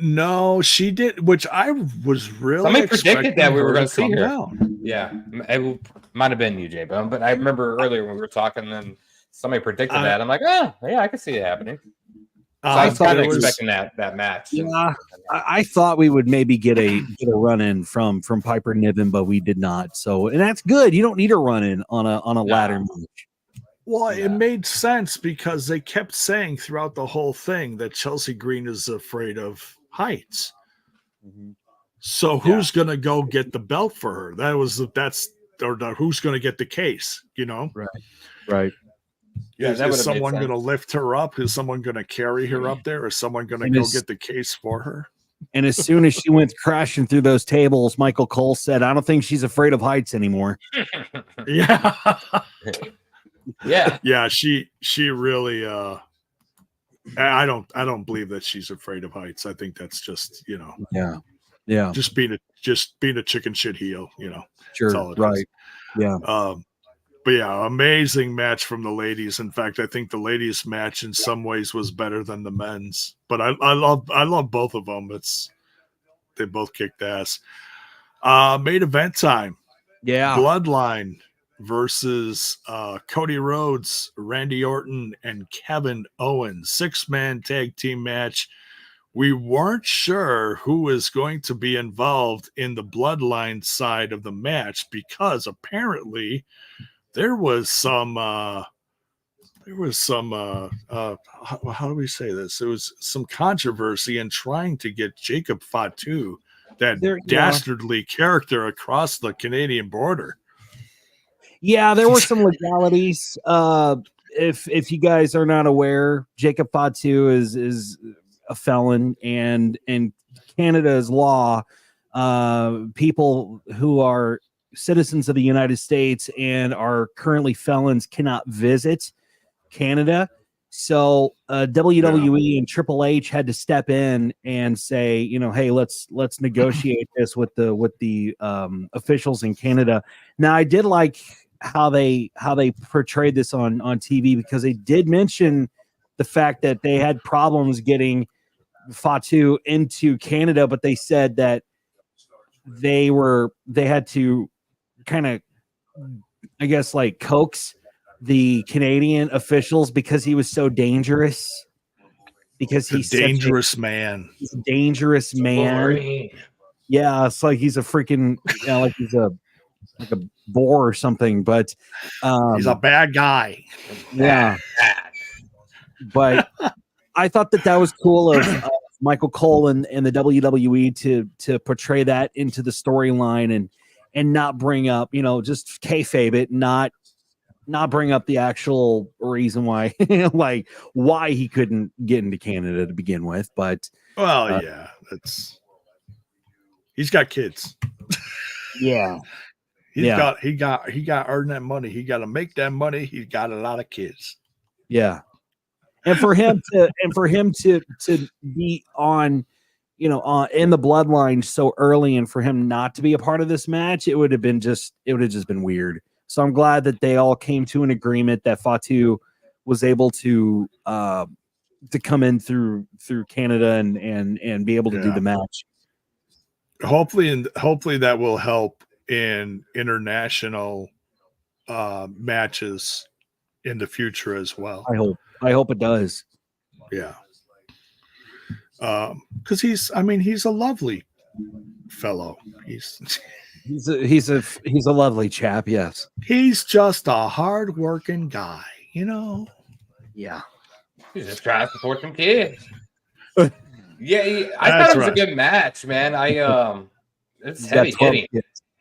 No, she did, which I was really. Somebody predicted that we were going to see her. Down. Yeah, it might have been you, J-Bone, but I remember earlier when we were talking, and somebody predicted that. I'm like, yeah, I could see it happening. So I was kind of expecting that match. Yeah, I thought we would maybe get a run in from Piper Niven, but we did not. So, and that's good. You don't need a run in on a ladder match. Well, it made sense because they kept saying throughout the whole thing that Chelsea Green is afraid of heights. Mm-hmm. So who's going to go get the belt for her? Who's going to get the case, Right. Yeah, is someone going to lift her up? Is someone going to carry her up there? Is someone going to go get the case for her? And as soon as she went crashing through those tables, Michael Cole said, I don't think she's afraid of heights anymore. Yeah. Yeah. She really I don't believe that she's afraid of heights. I think that's just, just being a chicken shit heel, Sure. Right. Yeah. But yeah, amazing match from the ladies. In fact, I think the ladies match in some ways was better than the men's, but I love both of them. They both kicked ass. Main event time. Yeah. Bloodline versus Cody Rhodes, Randy Orton, and Kevin Owens. 6-man tag team match. We weren't sure who was going to be involved in the Bloodline side of the match because apparently there was some how do we say this? There was some controversy in trying to get Jacob Fatu, that dastardly character, across the Canadian border. Yeah, there were some legalities. If you guys are not aware, Jacob Fatu is a felon, and in Canada's law, people who are citizens of the United States and are currently felons cannot visit Canada. So WWE and Triple H had to step in and say, hey, let's negotiate this with the officials in Canada. Now, I did like how they portrayed this on TV, because they did mention the fact that they had problems getting Fatu into Canada, but they said that they had to kind of, I guess, like coax the Canadian officials because he was so dangerous. Because he's a dangerous man. He's a dangerous man. Boring. Yeah, it's like he's a freaking like he's a boar or something, but he's a bad guy. Yeah. But I thought that was cool of Michael Cole and the WWE to portray that into the storyline, and not bring up, just kayfabe it, not bring up the actual reason why, like why he couldn't get into Canada to begin with. But yeah, he's got kids. Yeah. He got to earn that money. He got to make that money. He's got a lot of kids. Yeah. And for him to be on, in the bloodline so early, and for him not to be a part of this match, it would have just been weird. So I'm glad that they all came to an agreement that Fatu was able to come in through Canada and be able to do the match. Hopefully that will help in international matches in the future as well. I hope it does. Yeah. Because he's a lovely fellow. He's a lovely chap. Yes. He's just a hard-working guy, Yeah. He's just trying to support some kids. Yeah, I thought it was a good match, man. It's heavy hitting.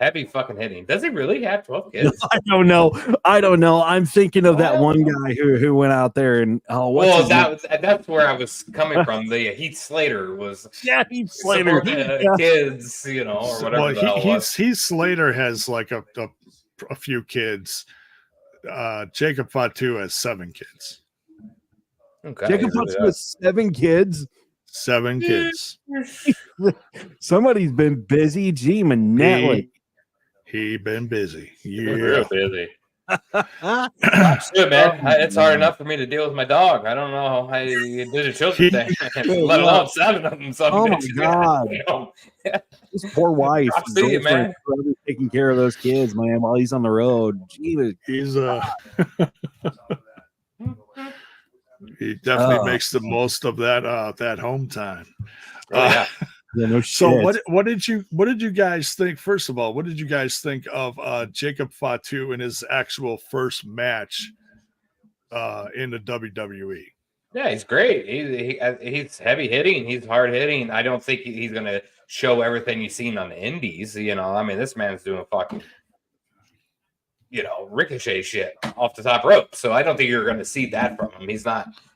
Heavy fucking hitting. Does he really have 12 kids? I don't know. I'm thinking of that one guy who went out there and that's where I was coming from. The Heath Slater was Heath Slater kids, or whatever. Well, Heath Slater has like a few kids. Jacob Fatu has 7 kids. Okay. Jacob Fatu has 7 kids. 7 kids. Somebody's been busy. Gee, Manelli. He been busy. Yeah. Real busy. Shit, man. It's hard enough for me to deal with my dog. I don't know how you did a children thing. Let alone 7 of them. Oh my God. His poor wife. Man. Taking care of those kids, man, while he's on the road. Gee, he's he definitely makes the most of that home time. Yeah. Yeah, no shit. So what did you guys think? First of all, what did you guys think of Jacob Fatu in his actual first match in the WWE? Yeah, he's great. He's heavy hitting. He's hard hitting. I don't think he's gonna show everything you've seen on the indies. This man's doing fucking ricochet shit off the top rope. So I don't think you're going to see that from him.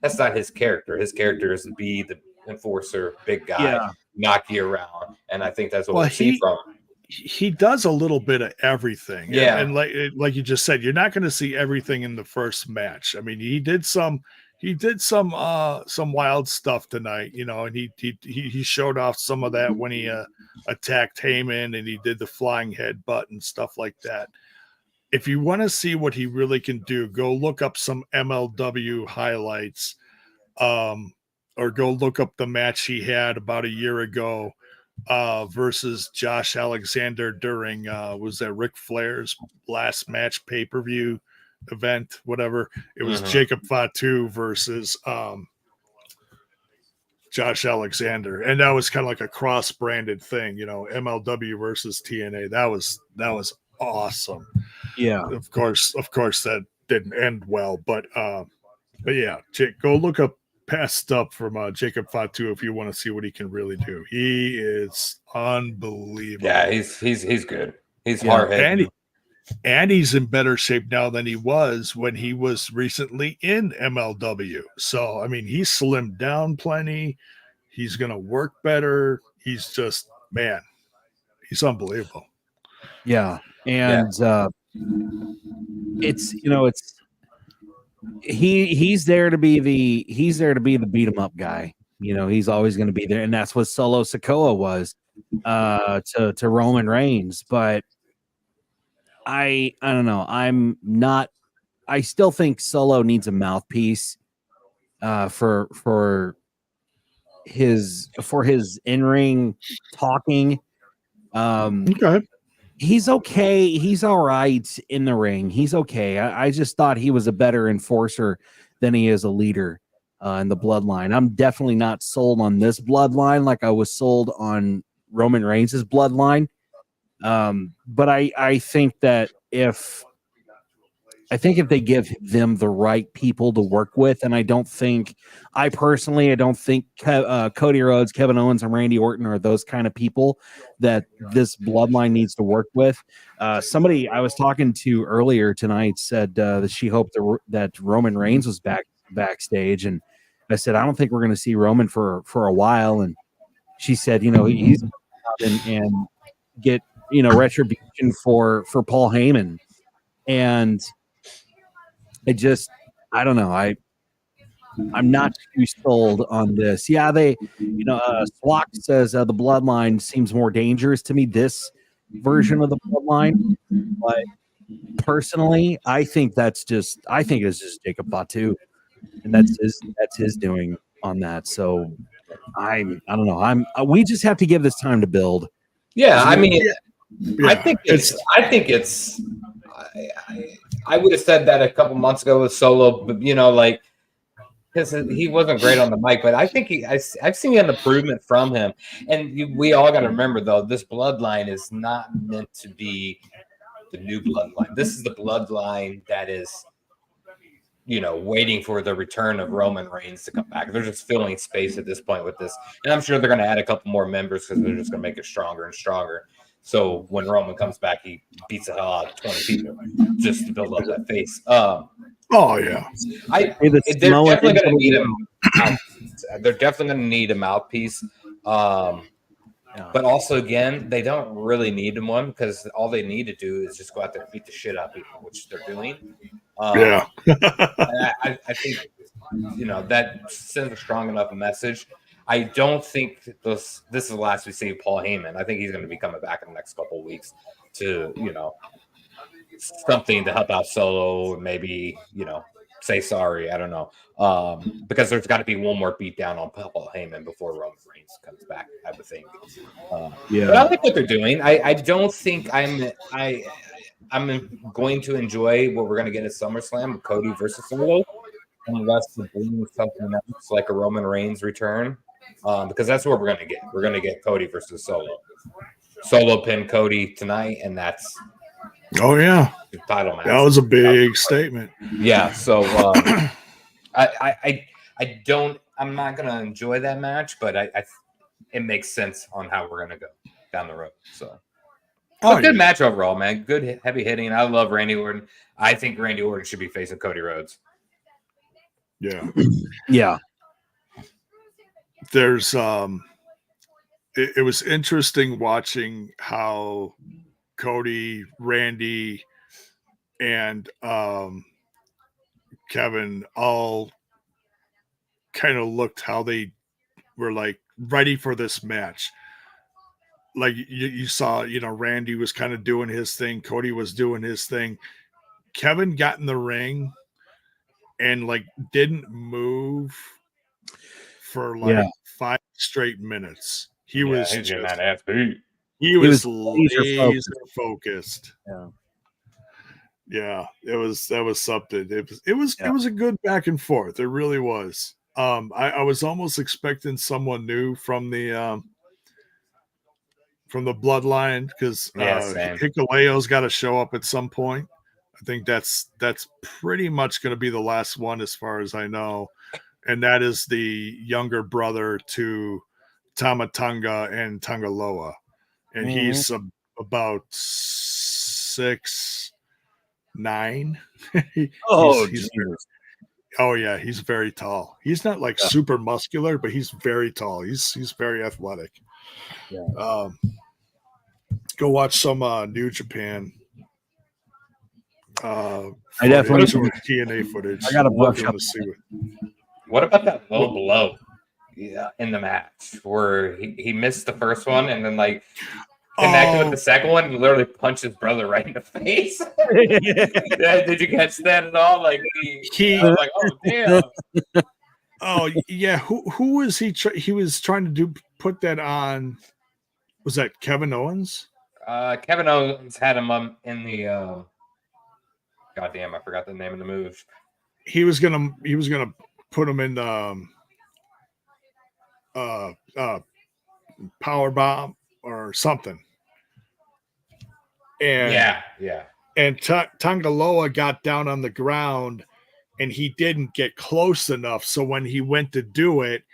That's not his character. His character is to be the enforcer, big guy, knock you around. And I think that's what we'll see from him. He does a little bit of everything. Yeah. And like you just said, you're not going to see everything in the first match. I mean, he did some wild stuff tonight, and he showed off some of that when he attacked Heyman and he did the flying headbutt and stuff like that. If you want to see what he really can do, go look up some MLW highlights, or go look up the match he had about a year ago versus Josh Alexander during was that Ric Flair's last match pay-per-view event, whatever. It was Jacob Fatu versus Josh Alexander, and that was kind of like a cross-branded thing, MLW versus TNA. That was awesome. Yeah, of course that didn't end well, but yeah, go look up past stuff from Jacob Fatu if you want to see what he can really do. He is unbelievable. Yeah, he's good. He's hard-hitting. And he's in better shape now than he was when he was recently in MLW. So he slimmed down plenty. He's gonna work better. He's just, man, he's unbelievable. Yeah. And it's he's there to be the beat 'em up guy. He's always going to be there, and that's what Solo Sikoa was to Roman Reigns. But I don't know. I still think Solo needs a mouthpiece for his in-ring talking. Okay. He's okay. He's all right in the ring. He's okay. I just thought he was a better enforcer than he is a leader in the bloodline. I'm definitely not sold on this bloodline like I was sold on Roman Reigns' bloodline. But I think that if I think if they give them the right people to work with, and I don't think Cody Rhodes, Kevin Owens, and Randy Orton are those kind of people that this bloodline needs to work with. Somebody I was talking to earlier tonight said that she hoped that Roman Reigns was backstage, and I said I don't think we're going to see Roman for a while, and she said, he's and get retribution for Paul Heyman, and I don't know. I'm not too sold on this. Yeah, Swak says the bloodline seems more dangerous to me, this version of the bloodline. But personally, I think it's just Jacob Fatu, and that's his doing on that. So I don't know. We just have to give this time to build. Yeah, I mean, I think I would have said that a couple months ago with Solo, but because he wasn't great on the mic, but I think I've seen an improvement from him. And we all got to remember, though, this bloodline is not meant to be the new bloodline. This is the bloodline that is, waiting for the return of Roman Reigns to come back. They're just filling space at this point with this. And I'm sure they're going to add a couple more members because they're just going to make it stronger and stronger. So when Roman comes back, he beats the hell out of 20 people just to build up that face. Oh yeah, they're definitely going to need him. They're definitely going to need a mouthpiece. But also, again, they don't really need him one because all they need to do is just go out there and beat the shit out of people, which they're doing. Yeah, I think that sends a strong enough message. I don't think this is the last we see of Paul Heyman. I think he's going to be coming back in the next couple of weeks to something to help out Solo, maybe say sorry. I don't know, because there's got to be one more beat down on Paul Heyman before Roman Reigns comes back, I would think. But I like what they're doing. I don't think I'm going to enjoy what we're going to get at SummerSlam, Cody versus Solo, unless they bring something else like a Roman Reigns return, because that's what we're going to get. We're going to get Cody versus Solo. Solo pinned Cody tonight, and that's the title match. That was a big statement. Yeah, so I'm not going to enjoy that match, but it makes sense on how we're going to go down the road. So. Good match overall, man. Good heavy hitting. I love Randy Orton. I think Randy Orton should be facing Cody Rhodes. Yeah. Yeah. There's it was interesting watching how Cody, Randy, and Kevin all kind of looked how they were like ready for this match. Like you saw, Randy was kind of doing his thing. Cody was doing his thing. Kevin got in the ring and didn't move for 5 straight minutes. He was getting that ass beat. He was laser focused. Yeah, that was something. It was a good back and forth. It really was. I was almost expecting someone new from the bloodline because Hikuleo's got to show up at some point. I think that's pretty much going to be the last one as far as I know, and that is the younger brother to Tama Tonga and Tangaloa, and he's about 6'9". He's very tall. He's not super muscular, but he's very tall. He's very athletic. Yeah. Go watch some New Japan. I definitely TNA footage. I got a brush up. What about that low blow? Yeah, in the match where he missed the first one and then connected with the second one and literally punched his brother right in the face. Did you catch that at all? I was like, oh damn. Oh yeah, who was he? He was trying to put that on. Was that Kevin Owens? Kevin Owens had him in the. Goddamn, I forgot the name of the move. He was gonna put him in the power bomb or something. And yeah. and Tongaloa got down on the ground, and he didn't get close enough. So when he went to do it,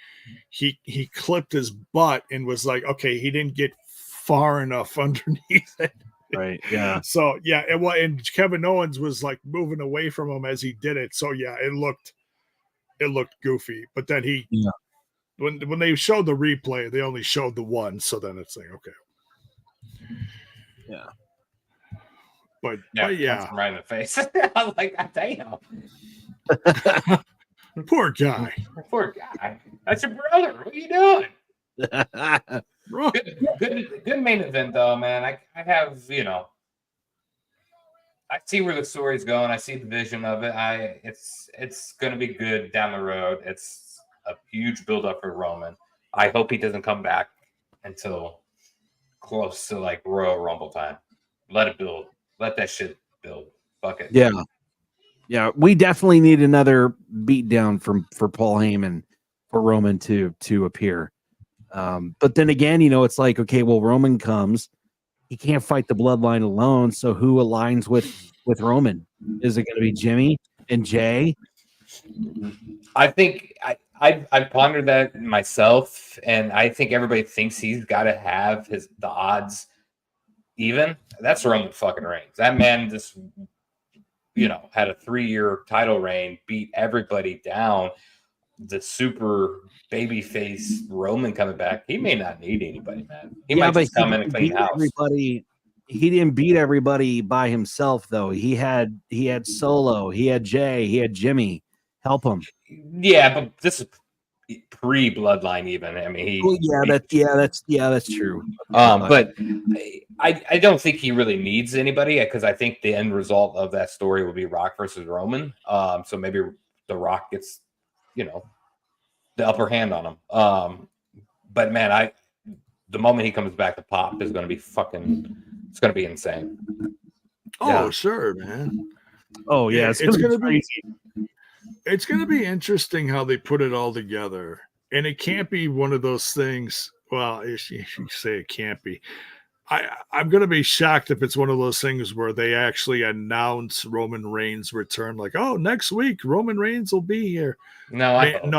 he clipped his butt and was like, okay, he didn't get far enough underneath it. Right. Yeah. So yeah, and Kevin Owens was like moving away from him as he did it. So yeah, it looked goofy. But then when they showed the replay, they only showed the one. So then it's like, okay. Yeah. But yeah, yeah. right in the face. I was like, damn. Poor guy. Poor guy. That's your brother. What are you doing? Good main event though, man. I have, I see where the story's going. I see the vision of it. It's gonna be good down the road. It's a huge build up for Roman. I hope he doesn't come back until close to like Royal Rumble time. Let it build. Let that shit build. Fuck it. Yeah. Yeah. We definitely need another beatdown for Paul Heyman for Roman to appear. But then again, it's like, okay, well, Roman comes, he can't fight the Bloodline alone. So who aligns with Roman? Is it going to be Jimmy and Jay? I think I pondered that myself, and I think everybody thinks he's got to have the odds even. That's Roman fucking Reigns. That man just, had a 3-year title reign, beat everybody down. The super babyface Roman coming back, he may not need anybody, man. He might just come in and clean house. Everybody. He didn't beat everybody by himself, though. He had Solo, he had Jay, he had Jimmy help him. Yeah, but this is pre-Bloodline, even. I mean, that's true. But I don't think he really needs anybody, because I think the end result of that story will be Rock versus Roman. So maybe The Rock gets, the upper hand on him. But man, the moment he comes back, the pop is going to be it's going to be insane. Oh, yeah. Sure, man. Oh yeah, it's going to be it's going to be interesting how they put it all together. And it can't be one of those things. Well, you say it can't be. I'm going to be shocked if it's one of those things where they actually announce Roman Reigns' return. Like, oh, next week, Roman Reigns will be here. Something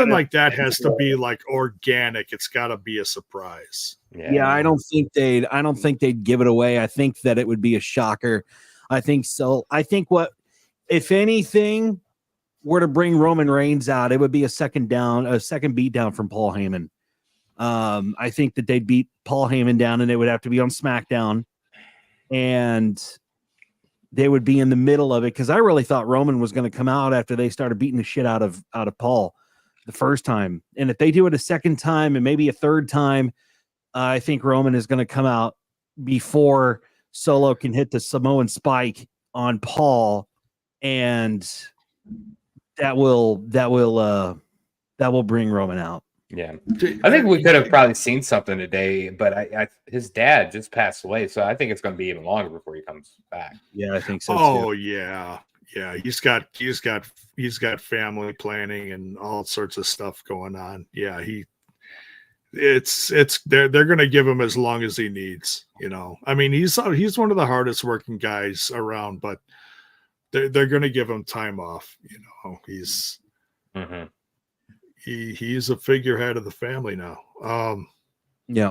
like that has to be like organic. It's got to be a surprise. Yeah, I don't think they'd give it away. I think that it would be a shocker. I think so. I think if anything were to bring Roman Reigns out, it would be a second beatdown from Paul Heyman. I think that they'd beat Paul Heyman down, and it would have to be on SmackDown, and they would be in the middle of it, because I really thought Roman was going to come out after they started beating the shit out of Paul the first time. And if they do it a second time and maybe a third time, I think Roman is going to come out before Solo can hit the Samoan spike on Paul, and that will bring Roman out. Yeah, I think we could have probably seen something today, but his dad just passed away, so I think it's going to be even longer before he comes back. Yeah, I think so. Oh yeah. He's got family planning and all sorts of stuff going on. Yeah, they're going to give him as long as he needs. I mean, he's one of the hardest working guys around, but they're going to give him time off. He's. Mm-hmm. He's a figurehead of the family now. Yeah,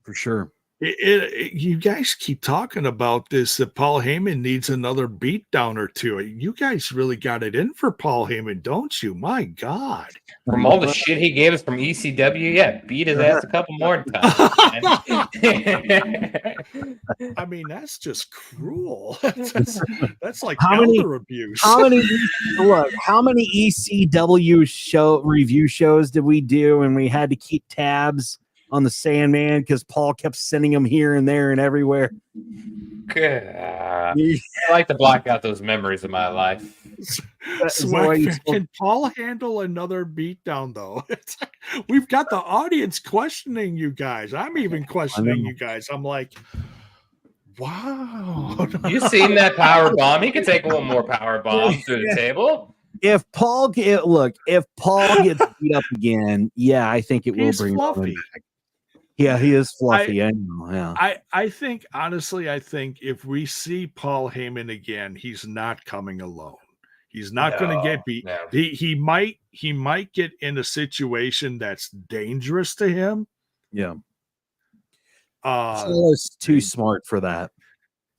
for sure. You guys keep talking about this, that Paul Heyman needs another beatdown or two. You guys really got it in for Paul Heyman, don't you? My God. From all the shit he gave us from ECW, yeah, beat his ass a couple more times. I mean, that's just cruel. That's like elder abuse. How many ECW review shows did we do, and we had to keep tabs on the Sandman because Paul kept sending them here and there and everywhere? I like to block out those memories of my life. Can Paul handle another beatdown, though? We've got the audience questioning you guys. I'm even questioning you guys. I'm like, wow. You seen that power bomb? He can take one more power bomb through the table. If Paul gets beat up again, yeah, I think it will bring Roman back. Yeah, he is fluffy. I know. Yeah. I think honestly, I think if we see Paul Heyman again, he's not coming alone. He's not going to get beat. No. He might get in a situation that's dangerous to him. Yeah. Uh, too smart for that.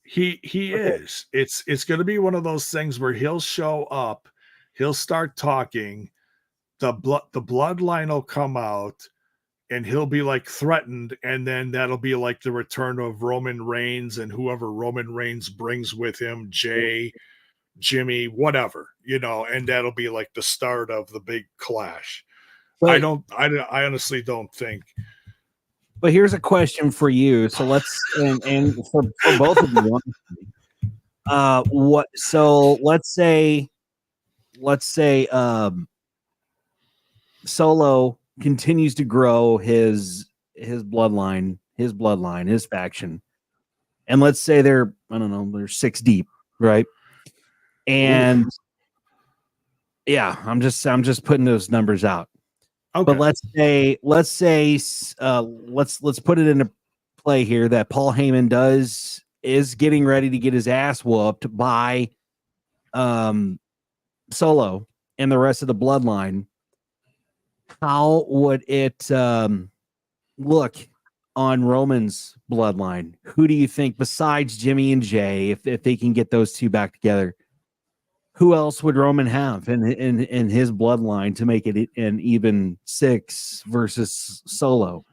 He is. It's going to be one of those things where he'll show up, he'll start talking, the bloodline will come out, and he'll be like threatened, and then that'll be like the return of Roman Reigns and whoever Roman Reigns brings with him, Jay, Jimmy, whatever, and that'll be like the start of the big clash. But, I honestly don't think. But here's a question for you. So let's and for both of you, let's say Solo continues to grow his bloodline, his faction, and let's say they're 6 deep, right? And yeah, I'm just putting those numbers out. Okay. But let's put it into play here that Paul Heyman is getting ready to get his ass whooped by Solo and the rest of the bloodline. How would it look on Roman's bloodline? Who do you think besides Jimmy and Jay, if they can get those two back together? Who else would Roman have in his bloodline to make it an even 6 versus Solo?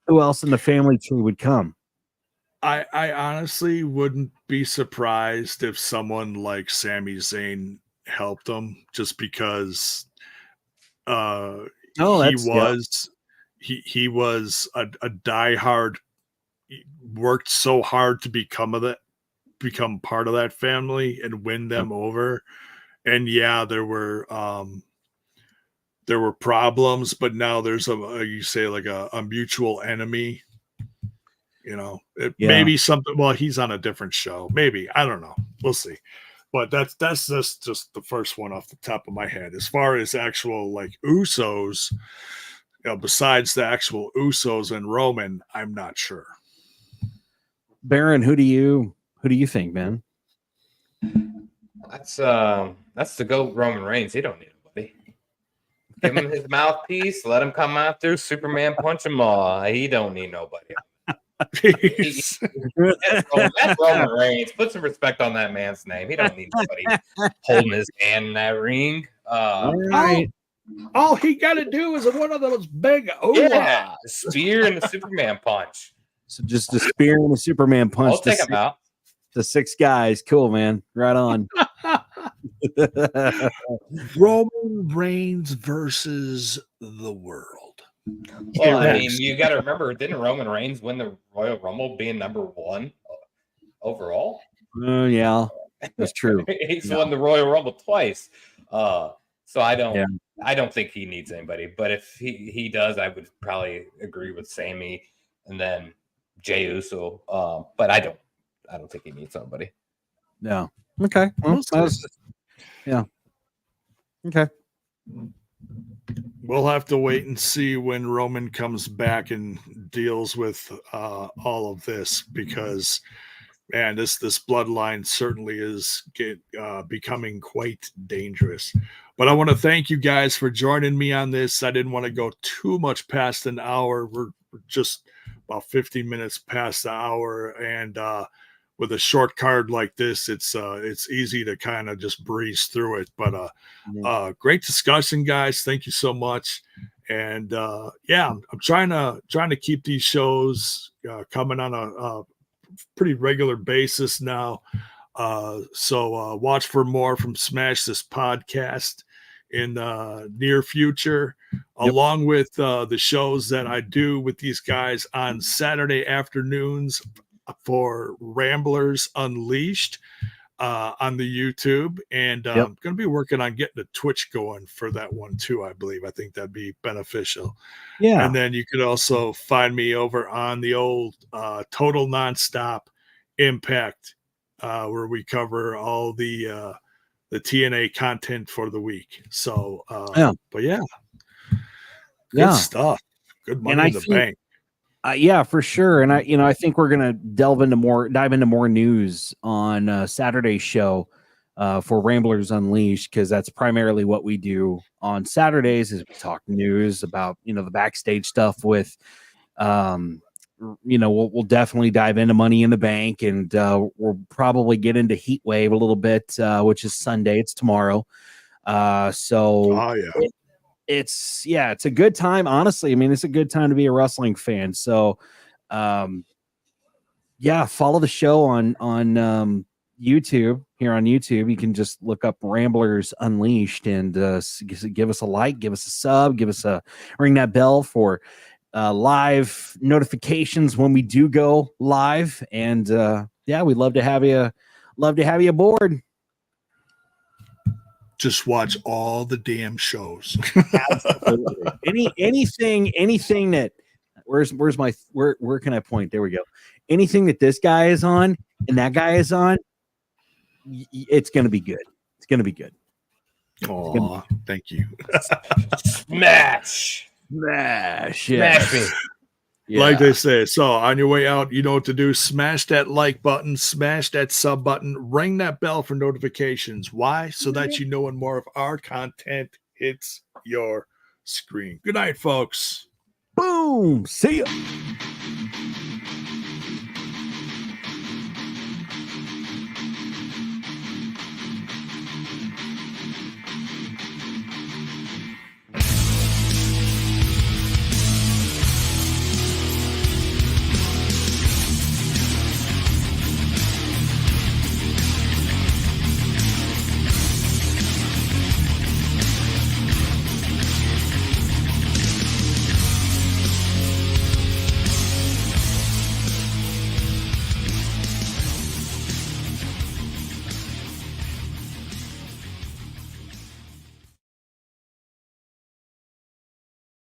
Who else in the family tree would come? I honestly wouldn't be surprised if someone like Sami Zayn helped him, just because he was a diehard, worked so hard to become part of that family and win them over. And yeah, there were problems, but now there's a mutual enemy, maybe something. Well, he's on a different show, maybe, I don't know, we'll see. But that's just the first one off the top of my head. As far as actual like Usos, besides the actual Usos and Roman, I'm not sure. Baron, who do you think, man? That's the GOAT Roman Reigns. He don't need nobody. Give him his mouthpiece. Let him come out there. Superman punch him all. He don't need nobody. That's Roman Reigns. Put some respect on that man's name. He don't need nobody holding his hand in that ring. All he got to do is one of those big spear and the Superman punch. So just a spear and a Superman punch. I'll take him out. The 6 guys. Cool, man. Right on. Roman Reigns versus the world. Well, I mean, you got to remember, didn't Roman Reigns win the Royal Rumble being number 1 overall? Yeah, that's true. He's won the Royal Rumble twice. So I don't think he needs anybody. But if he does, I would probably agree with Sami and then Jey Uso. But I don't think he needs somebody. Yeah. Okay. Well, yeah. Okay. We'll have to wait and see when Roman comes back and deals with all of this, because, man, this bloodline certainly is becoming quite dangerous. But I want to thank you guys for joining me on this. I didn't want to go too much past an hour. We're just about 15 minutes past the hour, and with a short card like this, it's easy to kind of just breeze through it. But great discussion, guys. Thank you so much. And I'm trying to keep these shows coming on a pretty regular basis now. So watch for more from Smash This Podcast in the near future, along with the shows that I do with these guys on Saturday afternoons for Ramblers Unleashed on the YouTube. And I'm going to be working on getting a Twitch going for that one too, I believe. I think that'd be beneficial. Yeah. And then you could also find me over on the old Total Nonstop Impact, where we cover all the TNA content for the week. So, but good stuff. Good money in the bank. Yeah, for sure. And I think we're gonna dive into more news on Saturday's show for Ramblers Unleashed, because that's primarily what we do on Saturdays. Is we talk news about the backstage stuff with we'll definitely dive into Money in the Bank, and we'll probably get into Heat Wave a little bit, which is Sunday. It's tomorrow. It's a good time. Honestly, I mean, it's a good time to be a wrestling fan. So, follow the show on YouTube. Here on YouTube, you can just look up Ramblers Unleashed and give us a like, give us a sub, ring that bell for live notifications when we do go live. And we'd love to have you aboard. Just watch all the damn shows. Absolutely. Anything that where can I point? There we go. Anything that this guy is on and that guy is on, it's gonna be good. It's gonna be good. Oh, thank you. Smash me. Yeah. Like they say, so on your way out, you know what to do. Smash that like button, smash that sub button, ring that bell for notifications. Why? So that you know when more of our content hits your screen. Good night, folks. Boom. See ya.